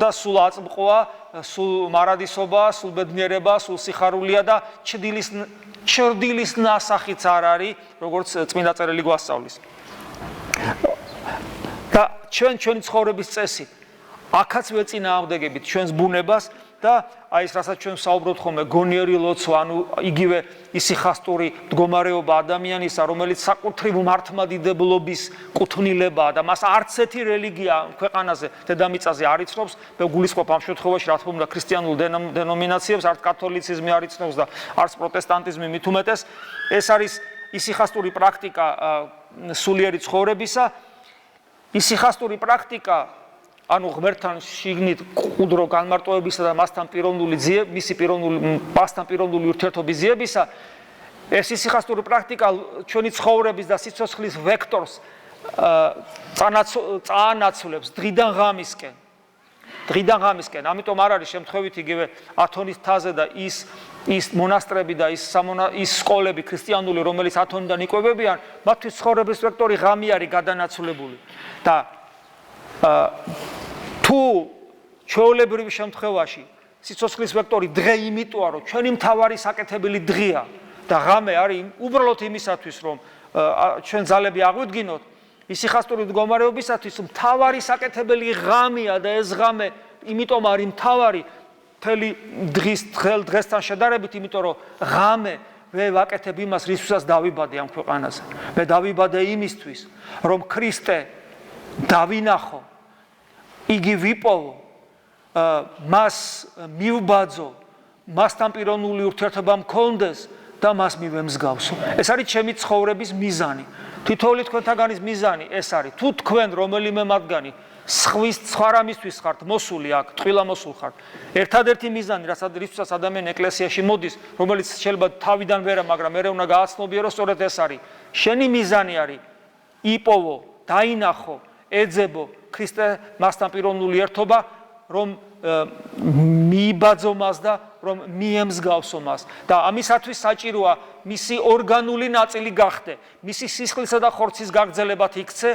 და სულ აწმყვა, სულ მარადისობა, სულ ბედნიერება, სულ სიხარულია და ჩრდილის ნასახიც არ არის, როგორც წმინდა წერილი გვასწავლის. და ჩვენი ცხოვრების წესით, აქაც ვეწინააღმდეგებით ჩვენს ბუნებას და აი ეს რასაც ჩვენ საუბრობთ ხოლმე გონიერი ლოცვა, ანუ იგივე ისიხასტური მდგომარეობა ადამიანისა, რომელიც საკუთრივ მართლმადიდებლობის კუთვნილებაა და მას არც ერთი რელიგია ქვეყანაზე დედამიწაზე არ იცნობს, მე გულისხმობ ამ შემთხვევაში რა თქმა უნდა ქრისტიანულ დენომინაციებს, არც კათოლიციზმი არ იცნობს და არც პროტესტანტიზმი მით უმეტეს. ეს არის ისიხასტური პრაქტიკა სულიერი ცხოვრებისა. ისიხასტური პრაქტიკა ანუ ღმერთთან შიგნით მყუდრო განმარტოებისა და მასთან პიროვნული ურთიერთობის ძიებისა, ეს ისიხასტური პრაქტიკა ჩვენი ცხოვრების და სიცოცხლის ვექტორს წაანაცვლებს დღიდან ღამისკენ. ამიტომ არ არის შემთხვევით იგივე ათონის თაზე და ის მონასტრები და ის სკოლები ქრისტიანული, რომელიც ათონიდან იკვებებიან, მათთვის ცხოვრების ვექტორი ღამი არის გადანაცვლებული. და თუ ჩვეულებრივ შემთხვევაში სიცოცხლის ვექტორი დღე იმიტოა, რომ ჩვენი მთავარი საკეთებელი დღეა და ღამე არის უბრალოდ იმისათვის, რომ ჩვენ ძალები აღვიდგინოთ, ისიხასტური მდგომარეობისათვის მთავარი საკეთებელი ღამეა და ეს ღამე იმიტომ არის მთავარი მთელი დღესთან შედარებით, იმიტომ რომ ღამე მე ვაკეთებ იმას, რისთვისაც დავიბადე ამ ქვეყანაზე. მე დავიბადე იმისთვის, რომ ქრისტე დავინახო, იგი ვიპოვო, მას მივბაძო, მასთან პიროვნული ურთიერთობა მქონდეს და მას მივემსგავსო. ეს არის ჩემი ცხოვრების მიზანი. თითოეული თქვენთაგანის მიზანი ეს არის. თუ თქვენ რომელიმე მათგანი სხვა რამისთვის ხართ მოსული აქ, ტყილა მოსულ ხართ. ერთადერთი მიზანი, რისთვისაც ადამიანი ეკლესიაში მოდის, რომელიც შეიძლება თავიდან ვერა, მაგრამ მე უნდა გააცნობიერო, სწორედ ეს არის. შენი მიზანი არის იპოვო, დაინახო, ეძებო ქრისტე მასთან პიროვნული ერთობა, რომ მიიბაძო მას და რომ მიემსგავსო მას. და ამისათვის საჭიროა მისი ორგანული ნაწილი გახდე, მისი სისხლისა და ხორცის გაგრძელებათ იქცე.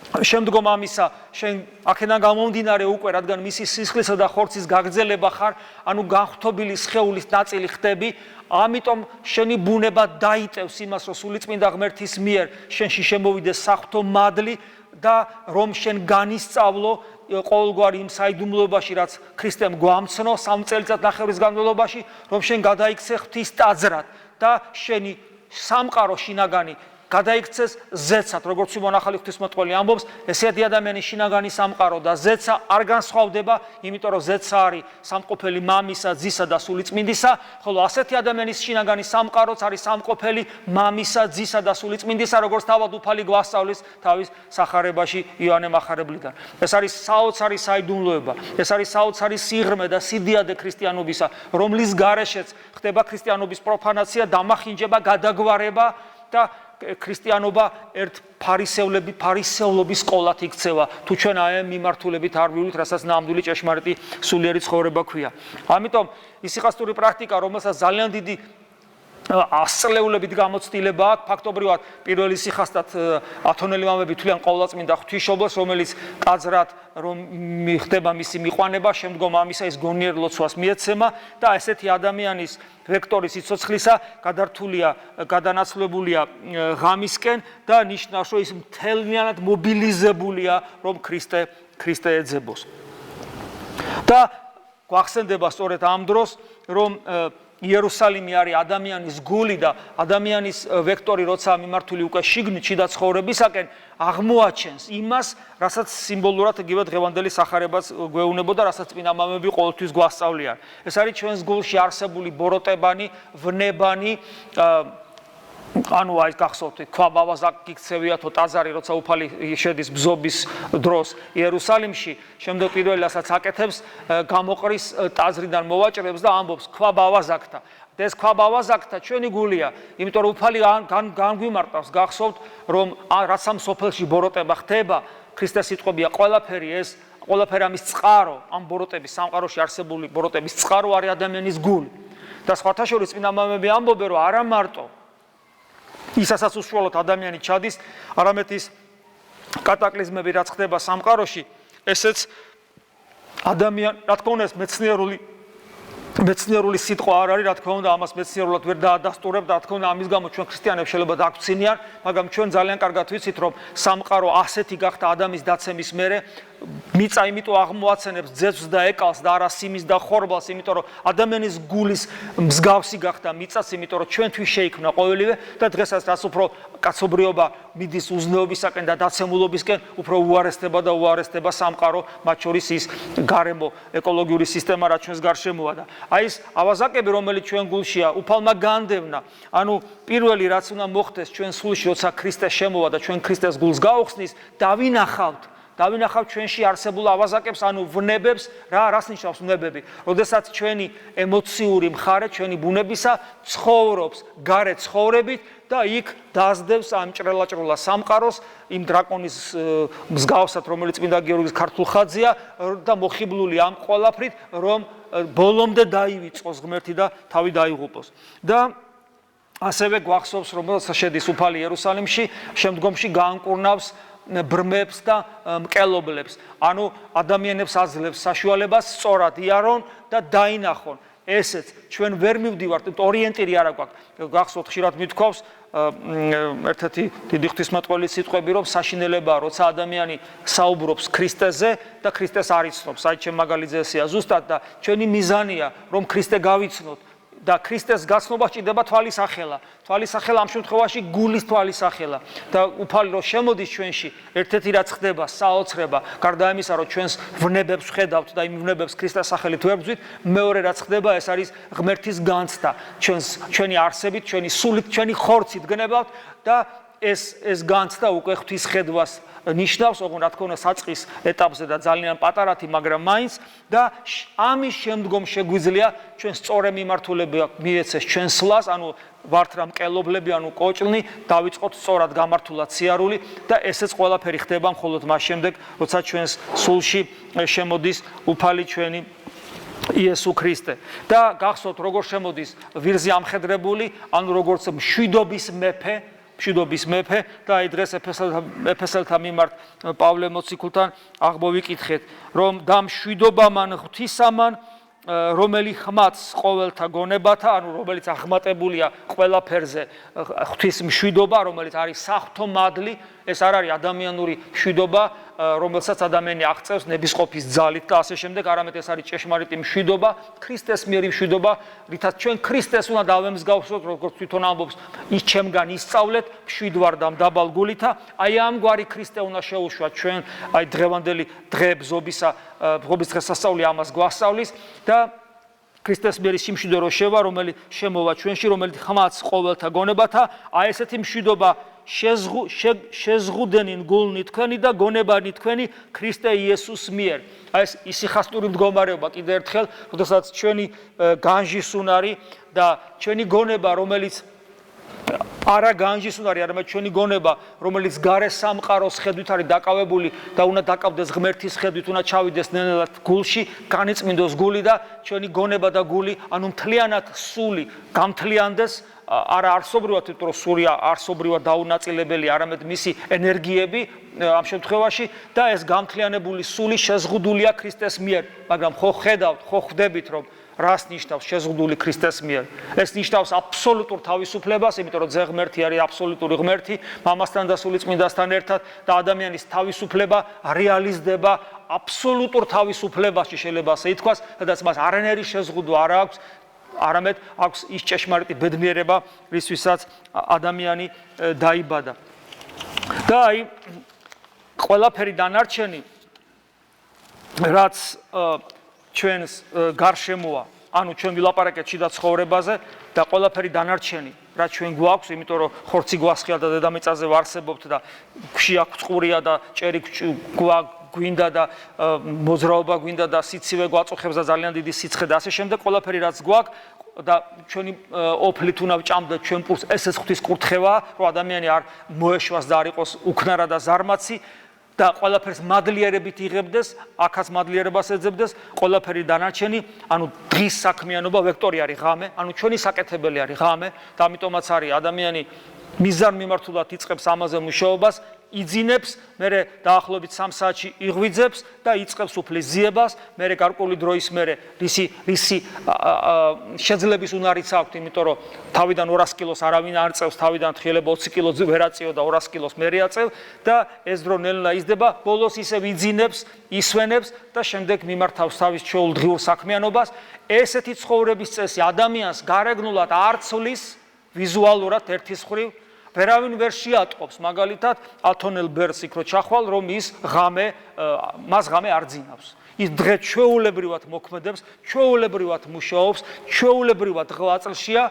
შემდგომ ამისა შენ აქედან გამომდინარე უკვე, რადგან მისი სისხლისა და ხორცის გაგრძელება ხარ, ანუ განხთობილი სხეულის ნაწილი ხდები, ამიტომ შენი ბუნება დაიტევს იმას, რომ სულიწმინდა ღმერთის მიერ შენში შემოვიდეს საღვთო მადლი და რომ შენ განისწავლო ყოველგვარი იმ საიდუმლოებაში, რაც ქრისტემ გვამცნო 3 წელიწად-ნახევრის განმავლობაში, რომ შენ გადაიქცე ღვთის ტაძრად და შენი სამყარო შინაგანი გადაიქცეს ზეცად, როგორც სიმონ ახალი ღვთისმოწყალე ამბობს, ესეთი ადამიანის შინაგანი სამყარო და ზეცა არ განსხვავდება, იმიტომ რომ ზეცა არის სამყოფელი მამისა, ძისა და სულიწმინდისა, ხოლო ასეთი ადამიანის შინაგანი სამყაროც არის სამყოფელი მამისა, ძისა და სულიწმინდისა, როგორც თავად უფალი გვასწავლის თავის სახარებაში იოანე მახარებლიდან. ეს არის საოცარი საიდუმლოება, ეს არის საოცარი სიღრმე და სიდიადე ქრისტიანობისა, რომლის გარეშეც ხდება ქრისტიანობის პროფანაცია, დამახინჯება, გადაგვარება და ქრისტიანობა ერთ ფარისევლობის სკოლად იქცევა, თუ ჩვენ აი ამ მიმართულებით არ ვივლით, რასაც ნამდვილი ჭეშმარიტი სულიერი ცხოვრება ქვია. ამიტომ ისიხასტური პრაქტიკა, რომელსაც ძალიან დიდი ასწლეულებით გამოცდილება აქვს, ფაქტობრივად პირველი სიხასტად ათონელი მამები თვლიან ყოვლადწმინდა ღვთისმშობელს, რომელიც ტაძრად რომ ხდება მისი მიყვანება, შემდგომ ამისა ის გონიერ ლოცვას მიეცემა და ესეთი ადამიანის ვექტორი სიცოცხლისა გადართულია, გადანაცვლებულია ღამისკენ და ნიშნავს, რომ ის მთლიანად მობილიზებულია, რომ ქრისტე ეძებოს. და გვახსენდება სწორედ ამ დროს, რომ იერუსალიმი არის ადამიანის გული და ადამიანის ვექტორი, როცა მიმართული უკვე შიგნით შიდა ცხოვრებისაკენ, აღმოაჩენს იმას, რასაც სიმბოლურად იგივე დღევანდელი სახარებაც გვეუბნებოდა, რასაც წმინდა მამები ყოველთვის გვასწავლიან. ეს არის ჩვენს გულში არსებული ბოროტებანი, ვნებანი, ანუ აი გახსოვთ, ქვაბავაზაკ იქცევიათო ტაძარი, როცა უფალი შედის ბზობის დროს იერუსალიმში, შემდეგ პირველი რასაც აკეთებს, გამოყრის ტაძრიდან მოვაჭრებს და ამბობს ქვაბავაზაკთა. და ეს ქვაბავაზაკთა ჩვენი გულია, იმიტომ რომ უფალი განგვიმარტავს, გახსოვთ, რომ რაც ამ სოფელში ბოროტება ხდება, ქრისტეს სიტყვებია, ყველაფერი ამის წყარო, ამ ბოროტების სამყაროში არსებული ბოროტების წყარო არის ადამიანის გული. და სხვათა შორის წმინდა მამები ამბობენ, რომ არა მარტო ისასაც უშუალოდ ადამიანი ჩადის, არამედ ის კატაკლიზმები, რაც ხდება სამყაროში, ესეც ადამიანი, რა თქმა უნდა, ეს მეცნიერული სიტყვა არ არის, რა თქმა უნდა, ამას მეცნიერულად ვერ დაადასტურებ და რა თქმა უნდა, ამის გამო ჩვენ ქრისტიანებს შეიძლება დაგვცინიან, მაგრამ ჩვენ ძალიან კარგად ვიცით, რომ სამყარო ასეთი გახდა ადამიანის დაცემის მერე, მიწა იმიტომ აღმოაცენებს ძეცვს და ეკალს და არა სიმის და ხორბალს, იმიტომ რომ ადამიანის გულის მსგავსი გახდა მიწაც, იმიტომ რომ ჩვენთვის შეიქმნა ყოველივე და დღესაც რაც უფრო კაცობრიობა მიდის უზნეობისაკენ და დაცემულობისკენ, უფრო უარესდება სამყარო, მათ შორის ის გარემო ეკოლოგიური სისტემა, რაც ჩვენს გარშემოა და აი ეს ავაზაკები, რომელიც ჩვენ გულშია, უფალმა განდევნა, ანუ პირველი რაც უნდა მოხდეს ჩვენ სულში, როცა ქრისტე შემოვა და ჩვენ ქრისტეს გულს გაუხსნის, დავინახავთ ჩვენში არსებულ ავაზაკებს, ანუ ვნებებს, რას ნიშნავს ვნებები? როდესაც ჩვენი ემოციური მხარე, ჩვენი ბუნებისა ცხოვრობს გარე ცხოვრებით და იქ დაასდევს ამ ჭრელაჭრულა სამყაროს, იმ დრაკონის მსგავსად, რომელიც წმინდა გიორგის ქართულ ხაზია და მოხიბლული ამ ყველაფრით, რომ ბოლომდე დაივიწყოს ღმერთი და თავი დაიღუპოს. და ასევე გვახსოვს, რომ შედის უფალი იერუსალიმში, შემდგომში გაანკურნავს ბრმებს და მკელობლებს. ანუ ადამიანებს აძლევს საშუალებას სწორად იარონ და დაინახონ. ესეც ჩვენ ვერ მივდივართ, ორიენტირი არ აქვს. გახსოვთ, ხშირად მithქვავს ერთ-ერთი დიდი ღვთისმეტყველი სიტყვები, რომ საშინელებაა, როცა ადამიანი საუბრობს ქრისტეზე და ქრისტეს არ იცნობს. აი ჩემ მაგალითზე ესეა ზუსტად და ჩვენი მიზანია, რომ ქრისტე გავიცნოთ. და ქრისტეს გაცნობა ჭირდება თვალის ახელა. თვალის ახელა ამ შემთხვევაში გულის თვალის ახელა. და უფალი რო შემოდის ჩვენში, ერთ-ერთი რაც ხდება, საოცრება, გარდა ამისა, რომ ჩვენს ვნებებს ხედავთ და იმ ვნებებს ქრისტეს სახელით ვებრძვით, მეორე რაც ხდება, ეს არის ღმერთის განცდა. ჩვენი არსებით, ჩვენი სულით, ჩვენი ხორცით გნებავთ და ეს განცდა უკვე ღვთისხედვას ნიშნავს, ოღონდ რა თქმა უნდა საწყის ეტაპზე და ძალიან პატარათი, მაგრამ მაინც და ამის შემდგომ შეგვიძლია ჩვენ სწორი მიმართულება მიეცეს ჩვენ სლას, ანუ ვართ რა მკელობლები, ანუ კოჭლნი, დავიწყოთ სწორად გამართულად სიარული და ესეც ყველაფერი ხდება მხოლოდ მას შემდეგ, როცა ჩვენს სულში შემოდის უფალი ჩვენი იესო ქრისტე. და გახსოვთ როგორ შემოდის ვირზე ამხედრებული, ანუ როგორც მშვიდობის მეფე და აი დღეს ეფესელთა მიმართ პავლე მოციქულთან აღმოვიკითხეთ, რომ და მშვიდობა მან ღვთისამან, რომელი ხმაც ყოველთა გონებათა, ანუ რომელიც აღმატებულია ყველაფერზე, ღვთის მშვიდობა, რომელიც არის საღვთო მადლი, ეს არ არის ადამიანური მშვიდობა, რომელსაც ადამიანი აღწევს ნებისყოფის ძალით და ასე შემდეგ, არამედ ეს არის ჭეშმარიტი მშვიდობა, ქრისტეს მიერი მშვიდობა, რითაც ჩვენ ქრისტეს უნდა დავემსგავსოთ, როგორც თვითონ ამბობს, ის ჩემგან ისწავლეთ, მშვიდ ვარ და მდაბალ გულითა, აი ამგვარი ქრისტე უნდა შეუშვათ ჩვენ, აი დღევანდელი დღე ბზობისა, ბზობის დღესასწაული ამას გვასწავლის და ქრისტეს მიერი სიმშვიდე რო შევა, რომელიც შემოვა ჩვენში, რომელიც ხმაც ყოველთა გონებათა, აი ესეთი მშვიდობა შეზღუდენინ გულნი თქვენი და გონებანი თქვენი ქრისტე იესოს მიერ. აი ეს ისიხასტური მდგომარეობა კიდევ ერთხელ, როდესაც ჩვენი განჟისუნარი და ჩვენი გონება, რომელიც არა განჟისუნარი, არამედ ჩვენი გონება, რომელიც გარე სამყაროს ხედვით არის დაკავებული და უნდა დაკავდეს ღმერთის ხედვით, უნდა ჩავიდეს ნელ-ნელა გულში, განიწმინდოს გული და ჩვენი გონება და გული, ანუ მთლიანად სული გამთლიანდეს, არა არსობრივად, იმიტომ რომ სული არსობრივად დაუნაწილებელი, არამედ მისი ენერგიები ამ შემთხვევაში და ეს გამთლიანებული სული შეზღუდულია ქრისტეს მიერ, მაგრამ ხო ხედავთ, ხო ხვდებით, რომ რას ნიშნავს შეზღუდული ქრისტეს მიერ? ეს ნიშნავს აბსოლუტურ თავისუფლებას, იმიტომ რომ ძეღმერთი არის აბსოლუტური ღმერთი, მამასთან და სული წმინდასთან ერთად და ადამიანის თავისუფლება რეალიზდება აბსოლუტურ თავისუფლებაში, შეიძლება ასე ითქვას, სადაც მას არანაირი შეზღუდვა არ აქვს, არამედ აქვს ის ჭეშმარიტი ბედნიერება, რისთვისაც ადამიანი დაიბადა. და აი ყველაფერი დანარჩენი, რაც ჩვენს გარშემოა, ანუ ჩვენ ვილაპარაკეთ შიდა ცხოვრებაზე და ყველაფერი დანარჩენი, რაც ჩვენ გვაქვს, იმიტომ რომ ხორცი გვასხია და დედამიწაზე ვარსებობთ და ქვშია წყურია და ჭერი გვინდა და მოძრაობა გვინდა და სიცივე გვაწუხებს და ძალიან დიდი სიცხე და ასე შემდეგ, ყველაფერი რაც გვაქვს და ჩვენი ოფლით უნდა ვჭამდეთ ჩვენ პულს, ესეც ღვთის კურთხევაა, რომ ადამიანი არ მოეშვას და არ იყოს უქნარა და ზარმაცი და ყველაფერს მადლიერებით იღებდეს, აქაც მადლიერებას ეძებდეს, ყველაფერი დანარჩენი, ანუ დღის საქმიანობა ვექტორი არის ღამე, ანუ ჩვენი საკეთებელი არის ღამე და ამიტომაც არის ადამიანი მიზან მიმართულად იწყებს ამაზე მუშაობას, იძინებს, მერე დაახლოებით 3 საათში იღვიძებს და იწყებს უფლის ძიებას, მერე გარკვეული დროის მერე რისი შეძლების უნარიც აქვს, იმიტომ რომ თავიდან 200 კილოს არავინ არ წევს, თავიდან თხილება 20 კილო ვერ აწიო და 200 კილოს მერე აწევ და ეს დრო ნელ-ნელა იზრდება, ბოლოს ისევ იძინებს, ისვენებს და შემდეგ მიმართავს თავის ჩვეულ დღიურ საქმიანობას. ესეთი ცხოვრების წესი ადამიანს გარეგნულად არ ცვლის ვიზუალურად ერთის მხრივ, ვერავინ ვერ შეატყობს, მაგალითად, ათონელ ბერს იქ რო ჩახვალ, რომ მას ღამე არ ძინავს. ის დღე ჩვეულებრივად მოქმედებს, ჩვეულებრივად მუშაობს, ჩვეულებრივად ღვაწლშია.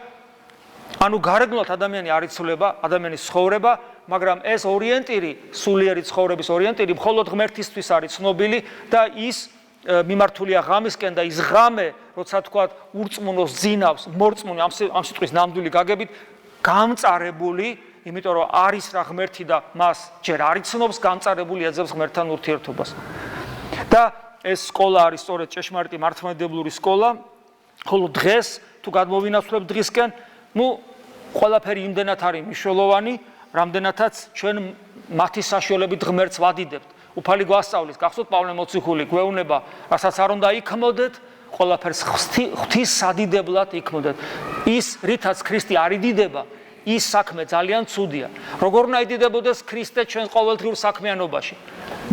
ანუ გარეგნულად ადამიანი არ იცვლება, ადამიანის ცხოვრება, მაგრამ ეს ორიენტირი, სულიერი ცხოვრების ორიენტირი მხოლოდ ღმერთისთვის არის ცნობილი და ის მიმართულია ღამისკენ და ის ღამე, როცა თქვა ურწმუნოს ძინავს, მორწმუნე ამ სიტყვის ნამდვილი გაგებით, გამწარებული, იმიტომ რომ არის რა ღმერთი და მას ჯერ არ იცნობს, გამწარებული ეძებს ღმერთთან ურთიერთობას. და ეს სკოლა არის სწორედ ჭეშმარიტი მართლმადიდებლური სკოლა, ხოლო დღეს თუ გადმოვინაცვლებთ დღისკენ, ყველაფერი იმდენად არის მნიშვნელოვანი, რამდენადაც ჩვენ მათი საშუალებით ღმერთს ვადიდებთ. უფალი გვასწავლის, გახსოვთ პავლე მოციქული, გვეუბნება, რასაც არ უნდა იქმოდეთ, ყველაფერს ღვთის სადიდებლად იქმოდეთ. ის, რითაც ქრისტე არ იდიდება, ის საქმე ძალიან ცუდია. როგორ უნდა იდიდებოდეს ქრისტე ჩვენს ყოველდღიურ საქმიანობაში?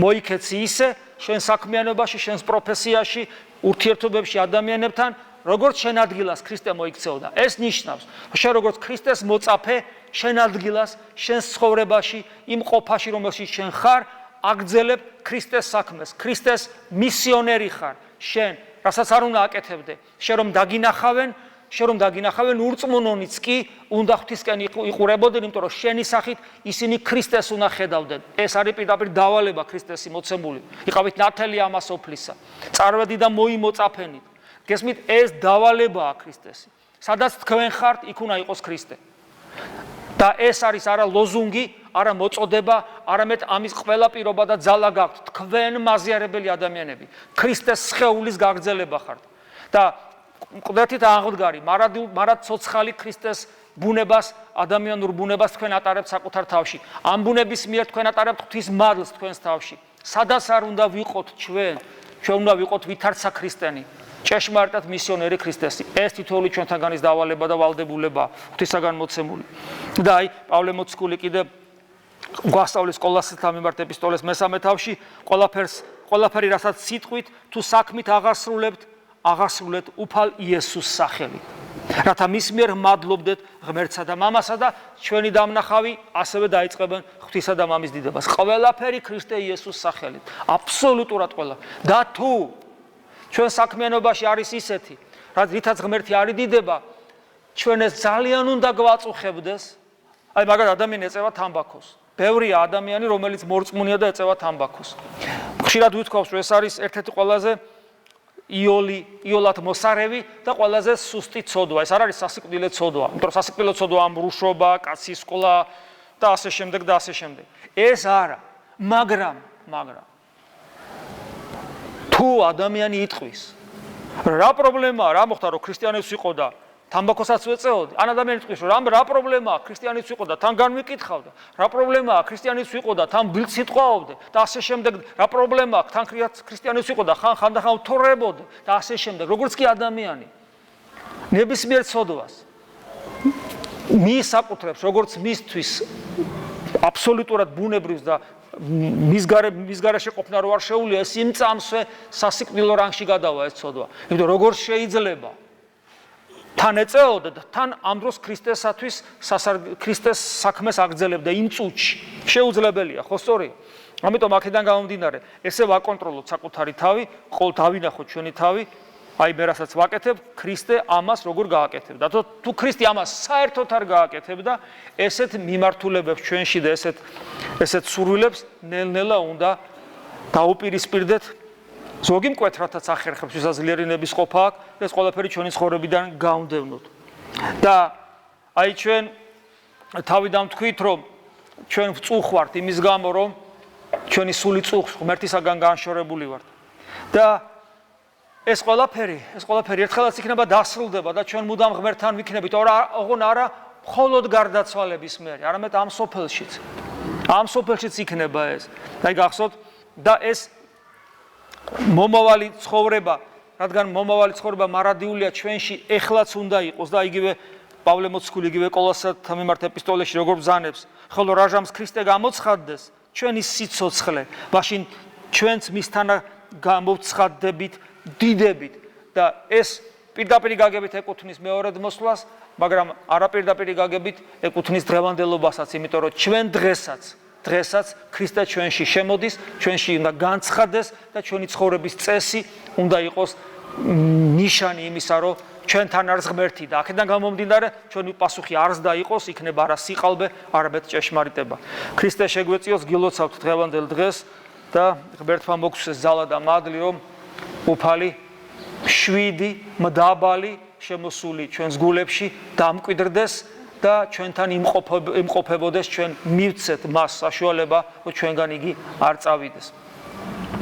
მოიქეცი ისე შენ საქმიანობაში, შენს პროფესიაში, ურთიერთობებში ადამიანებთან, როგორც შენ ადგილას ქრისტე მოიქცეოდა. ეს ნიშნავს, რომ შენ როგორც ქრისტეს მოწაფე, შენ ადგილას, შენს ცხოვრებაში, იმ ყოფაში, რომელშიც შენ ხარ, აგრძელებ ქრისტეს საქმეს, ქრისტეს მისიონერი ხარ. შენ, რასაც არ უნდა აკეთებდე, შენ რომ დაგინახავენ, ურწმუნონიც კი უნდა ღვთისკენ იყურებოდნენ, იმიტომ რომ შენი სახით ისინი ქრისტეს უნდა ხედავდნენ. ეს არის პირდაპირ დავალება ქრისტესი მოცემული. იყავით ნათელი ამას ოფლისა. წარვედით და მოიმოწაფენით. გესმით, ეს დავალებაა ქრისტესი. სადაც თქვენ ხართ, იქ უნდა იყოს ქრისტე. და ეს არის არა ლოზუნგი, არა მოწოდება, არამედ ამის ყველა პირობა და ძალა გაქვთ. თქვენ მაზიარებელი ადამიანები, ქრისტეს სხეულის გაგრძელება ხართ. და მკვდრთით აღდგარი, მარად ცოცხალი ქრისტეს ბუნებას, ადამიანურ ბუნებას თქვენ ატარებთ საკუთარ თავში. ამ ბუნების მიერ თქვენ ატარებთ ღვთის მადლს თქვენს თავში. სადაც არ უნდა ვიყოთ ჩვენ უნდა ვიყოთ ვითარცა ქრისტენი. ჭეშმარიტად მისიონერი ქრისტესი. ეს თითოეული ჩვენთანგანის დავალება და ვალდებულება ღვთისაგან მოცემული. და აი, პავლე მოციქული კიდე გვასწავლის კოლოსელთა მიმართ ეპისტოლეს მესამე თავში, ყველაფერი რასაც სიტყვით თუ საქმით აღასრულებთ უფალ იესოს სახელით. რათა მის მიერ მადლობდეთ ღმერთსა და მამასა და ჩვენი დამნახავი ასევე დაიწყებენ ღვთისა და მამის დიდებას. ყველაფერი ქრისტე იესოს სახელით. აბსოლუტურად ყველა. და თუ ჩვენ საქმიანობაში არის ისეთი, რითაც ღმერთი არ იდიდება, ჩვენ ეს ძალიან უნდა გვაწუხებდეს. აი, მაგალითად ადამიანი ეწევა თამბაქოს. ბევრია ადამიანი, რომელიც მორწმუნეა და ეწევა თამბაქოს. ხშირად ვითქვავს, რომ ეს არის ერთ-ერთი ყველაზე იოლად მოსარევი და ყველაზე სუსტი ცოდვა. ეს არ არის სასიკვდილე ცოდვა, იმიტომ რომ სასიკვდილე ცოდვა ამბრუშობა, კაცის სკოლა და ასე შემდეგ და ასე შემდეგ. ეს არა, მაგრამ თუ ადამიანი იტყვის, რა პრობლემაა, რა მოხდა, რომ ქრისტიანებს ვიყო და თამბაქოსაც ვეწეოდი? ან ადამიანი იტყვის, რომ რა პრობლემაა, ქრისტიანებს ვიყო და თან განვიკითხავდა, რა პრობლემაა, ქრისტიანებს ვიყო და თან ბილდს სიტყვაობდე და ასე შემდეგ, რა პრობლემაა, თან ქრისტიანებს ვიყო და ხანდახან ვთორებოდე და ასე შემდეგ. როგორც კი ადამიანი ნებისმიერ ცოდვას მიისაკუთრებს, როგორც მისთვის აბსოლუტურად ბუნებრივს და მის გარეშე ყოფნა რო არ შეუძლია, ეს იმ წამსვე სასიკვდილო რანგში გადავა ეს ცოდვა. იმიტომ როგორ შეიძლება თან ეწეოდა და თან ამ დროს ქრისტესათვის ქრისტეს საქმეს აგრძელებდა იმ წუთში. შეუძლებელია, ხო სწორია? ამიტომ აქედან გამომდინარე, ესე ვაკონტროლოთ საკუთარი თავი, ყოველ დავინახოთ ჩვენი თავი, აი მე რასაც ვაკეთებ, ქრისტე ამას როგორ გააკეთებდა. და თუ ქრისტე ამას საერთოდ არ გააკეთებდა, ესეთ მიმართულებებს ჩვენში და ესეთ სურვილებს ნელ-ნელა უნდა დაუპირისპირდეთ. ზოგი მკვეთრათაც ახერხებს, ვისაც ძლიერი ნების ყოფა აქვს, ეს ყველაფერი ჩვენი ცხოვრებიდან გავდევნოთ. და აი ჩვენ თავიდან ვთქვით, რომ ჩვენ ვწუხვართ იმის გამო, რომ ჩვენი სული წუხს ღმერთისაგან განშორებული ვართ. და ეს ყველაფერი ერთხელაც იქნება დასრულდება და ჩვენ მუდამ ღმერთთან ვიქნებით, ოღონ არა მხოლოდ გარდაცვალების მერე, არამედ ამ სოფელშიც. ამ სოფელშიც იქნება ეს. აი გახსოვთ და ეს მომავალი ცხოვრება, რადგან მომავალი ცხოვრება მარადიულია ჩვენში, ეხლაც უნდა იყოს და იგივე პავლე მოციქული იგივე კოლოსელთა მიმართ ეპისტოლეში როგორ ბრძანებს, ხოლო რაჟამს ქრისტე გამოცხადდეს, ჩვენი სიცოცხლე, მაშინ ჩვენც მისთან გამოვცხადდებით, დიდებით და ეს პირდაპირ გაგებით ეკუთვნის მეორედ მოსვლას, მაგრამ არაპირდაპირ გაგებით ეკუთვნის დღევანდელობასაც, იმიტომ რომ ჩვენ დღესაც ქრისტე ჩვენში შემოდის, ჩვენში უნდა განცხადდეს და ჩვენი ცხოვრების წესი უნდა იყოს ნიშანი იმისა, რომ ჩვენთან არის ღმერთი და აქედან გამომდინარე ჩვენი პასუხი არც და იყოს, იქნება არა სიყალბე, არამედ ჭეშმარიტება. ქრისტე შეგვეციოს, გილოცავთ დღევანდელ დღეს და ღმერთმა მოგცეს ზალა და მადლი, რომ უფალი 7 მდაბალი შემოსული ჩვენს გულებში დამკვიდრდეს და ჩვენთან იმყოფებოდეს, ჩვენ მივცეთ მას საშუალება, რომ ჩვენგან იგი არ წავიდეს.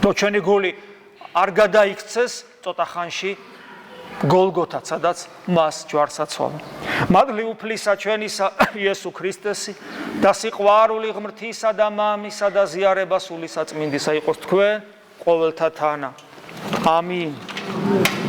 და ჩვენი გული არ გადაიქცეს ცოტა ხანში გოლგოთად, სადაც მას ჯვარს აცვალა. მადლი უფლისა ჩვენისა იესო ქრისტესი და სიყვარული ღმრთისა და მამისა და ზიარება სული საწმინდისა იყოს თქვენ ყოველთა თანა. ამინ.